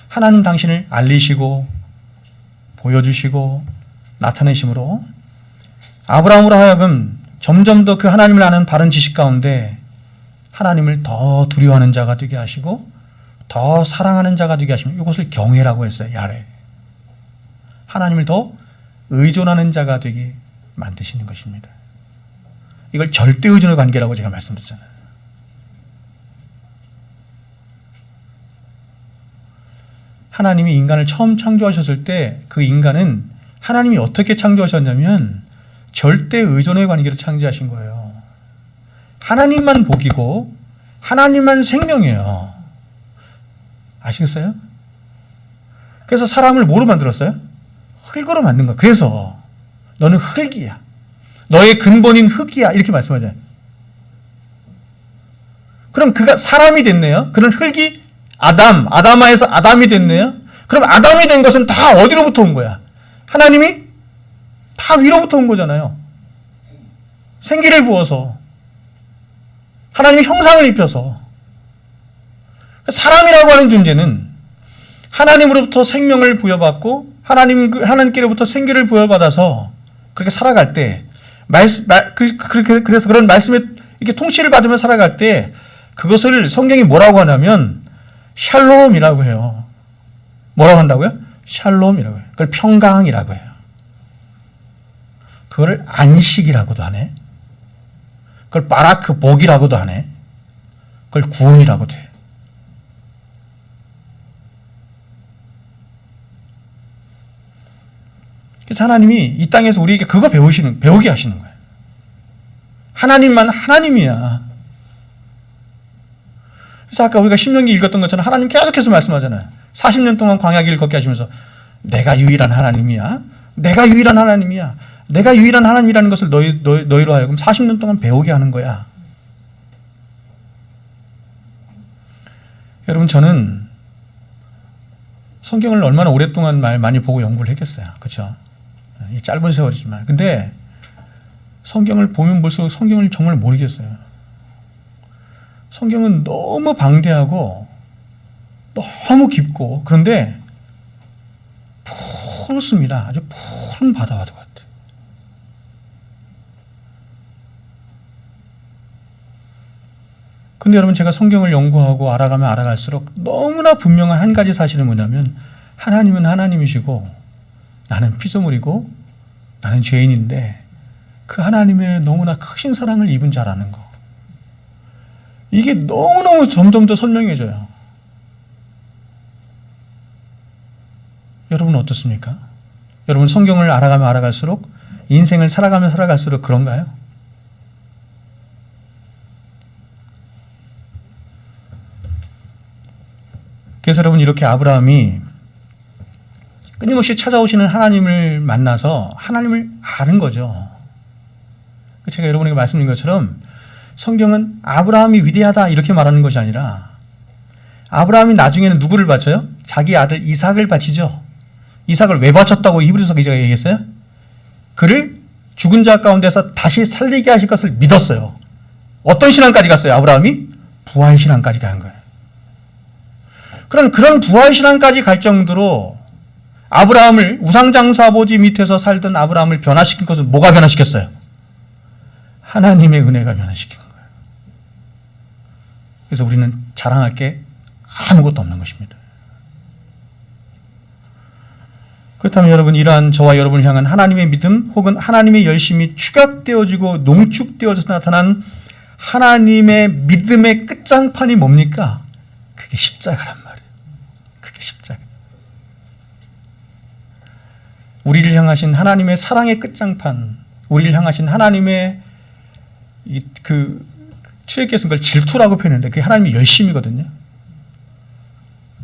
A: 하나님 당신을 알리시고 보여주시고 나타내심으로 아브라함으로 하여금 점점 더 그 하나님을 아는 바른 지식 가운데 하나님을 더 두려워하는 자가 되게 하시고 더 사랑하는 자가 되게 하시면, 이것을 경외라고 했어요. 야레. 하나님을 더 의존하는 자가 되게 만드시는 것입니다. 이걸 절대 의존의 관계라고 제가 말씀드렸잖아요. 하나님이 인간을 처음 창조하셨을 때 그 인간은 하나님이 어떻게 창조하셨냐면 절대 의존의 관계로 창조하신 거예요. 하나님만 복이고 하나님만 생명이에요. 아시겠어요? 그래서 사람을 뭐로 만들었어요? 흙으로 만든 거예요. 그래서 너는 흙이야, 너의 근본인 흙이야, 이렇게 말씀하잖아요. 그럼 그가 사람이 됐네요. 그런 흙이 아담아에서 아담이 됐네요. 그럼 아담이 된 것은 다 어디로부터 온 거야? 하나님이 다 위로부터 온 거잖아요. 생기를 부어서 하나님의 형상을 입혀서. 사람이라고 하는 존재는 하나님으로부터 생명을 부여받고 하나님께로부터 생기를 부여받아서 그렇게 살아갈 때 그래서 그런 말씀에 이렇게 통치를 받으며 살아갈 때 그것을 성경이 뭐라고 하냐면 샬롬이라고 해요. 뭐라고 한다고요? 샬롬이라고 해요. 그걸 평강이라고 해요. 그걸 안식이라고도 하네. 그걸 바라크 복이라고도 하네. 그걸 구원이라고도 해. 그래서 하나님이 이 땅에서 우리에게 그거 배우게 하시는 거예요. 하나님만 하나님이야. 그래서 아까 우리가 신명기 읽었던 것처럼 하나님 계속해서 말씀하잖아요. 40년 동안 광야길을 걷게 하시면서 내가 유일한 하나님이야. 내가 유일한 하나님이야. 내가 유일한 하나님이라는 것을 너희로 하여금 40년 동안 배우게 하는 거야. 여러분, 저는 성경을 얼마나 오랫동안 많이 보고 연구를 했겠어요. 그렇죠? 이 짧은 세월이지만. 근데 성경을 보면 볼수록 성경을 정말 모르겠어요. 성경은 너무 방대하고 너무 깊고 그런데 푸르습니다. 아주 푸른 바다와 같아요. 근데 여러분, 제가 성경을 연구하고 알아가면 알아갈수록 너무나 분명한 한 가지 사실은 뭐냐면 하나님은 하나님이시고 나는 피조물이고 나는 죄인인데 그 하나님의 너무나 크신 사랑을 입은 자라는 거. 이게 너무너무 점점 더 선명해져요. 여러분은 어떻습니까? 여러분 성경을 알아가면 알아갈수록 인생을 살아가면 살아갈수록 그런가요? 그래서 여러분, 이렇게 아브라함이 끊임없이 찾아오시는 하나님을 만나서 하나님을 아는 거죠. 제가 여러분에게 말씀드린 것처럼 성경은 아브라함이 위대하다 이렇게 말하는 것이 아니라 아브라함이 나중에는 누구를 바쳐요? 자기 아들 이삭을 바치죠. 이삭을 왜 바쳤다고 히브리서 기자가 얘기했어요? 그를 죽은 자 가운데서 다시 살리게 하실 것을 믿었어요. 어떤 신앙까지 갔어요? 아브라함이? 부활 신앙까지 간 거예요. 그런 부활 신앙까지 갈 정도로 아브라함을 우상장사 아버지 밑에서 살던 아브라함을 변화시킨 것은 뭐가 변화시켰어요? 하나님의 은혜가 변화시킨 거예요. 그래서 우리는 자랑할 게 아무것도 없는 것입니다. 그렇다면 여러분, 이러한 저와 여러분을 향한 하나님의 믿음 혹은 하나님의 열심이 축약되어지고 농축되어져서 나타난 하나님의 믿음의 끝장판이 뭡니까? 그게 십자가란 말이에요. 그게 십자가. 우리를 향하신 하나님의 사랑의 끝장판, 우리를 향하신 하나님의 주님께서는 그걸 질투라고 표현했는데 그게 하나님의 열심이거든요.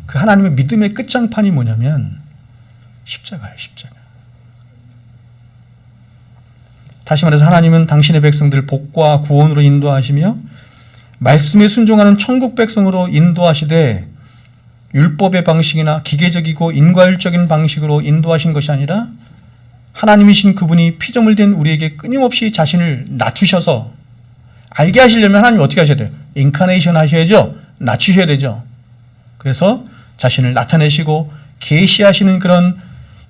A: 그 하나님의 믿음의 끝장판이 뭐냐면 십자가예요, 십자가. 다시 말해서 하나님은 당신의 백성들을 복과 구원으로 인도하시며 말씀에 순종하는 천국 백성으로 인도하시되 율법의 방식이나 기계적이고 인과율적인 방식으로 인도하신 것이 아니라 하나님이신 그분이 피조물된 우리에게 끊임없이 자신을 낮추셔서 알게 하시려면 하나님 어떻게 하셔야 돼요? 인카네이션 하셔야죠. 낮추셔야 되죠. 그래서 자신을 나타내시고 계시하시는 그런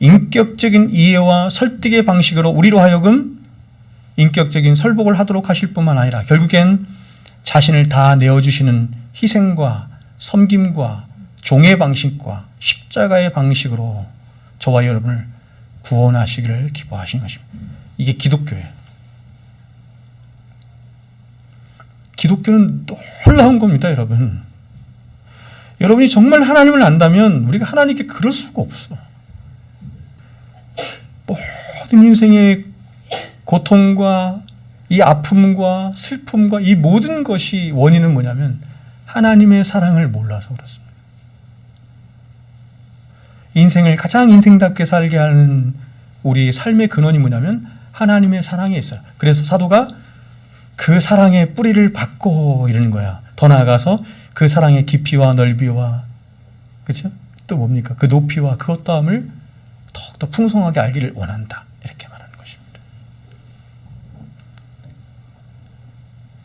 A: 인격적인 이해와 설득의 방식으로 우리로 하여금 인격적인 설복을 하도록 하실 뿐만 아니라 결국엔 자신을 다 내어주시는 희생과 섬김과 종의 방식과 십자가의 방식으로 저와 여러분을 구원하시기를 기뻐하신 것입니다. 이게 기독교예요. 기독교는 놀라운 겁니다, 여러분. 여러분이 정말 하나님을 안다면 우리가 하나님께 그럴 수가 없어. 모든 인생의 고통과 이 아픔과 슬픔과 이 모든 것이 원인은 뭐냐면 하나님의 사랑을 몰라서 그렇습니다. 인생을 가장 인생답게 살게 하는 우리 삶의 근원이 뭐냐면 하나님의 사랑에 있어요. 그래서 사도가 그 사랑의 뿌리를 받고 이러는 거야. 더 나아가서 그 사랑의 깊이와 넓이와 그렇죠? 또 뭡니까? 그 높이와 그 어떠함을 더욱더 풍성하게 알기를 원한다. 이렇게 말하는 것입니다.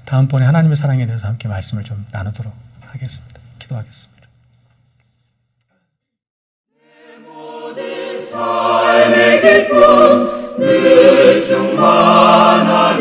A: 다음번에 하나님의 사랑에 대해서 함께 말씀을 좀 나누도록 하겠습니다. 기도하겠습니다.
B: 삶의 기쁨 늘 충만하리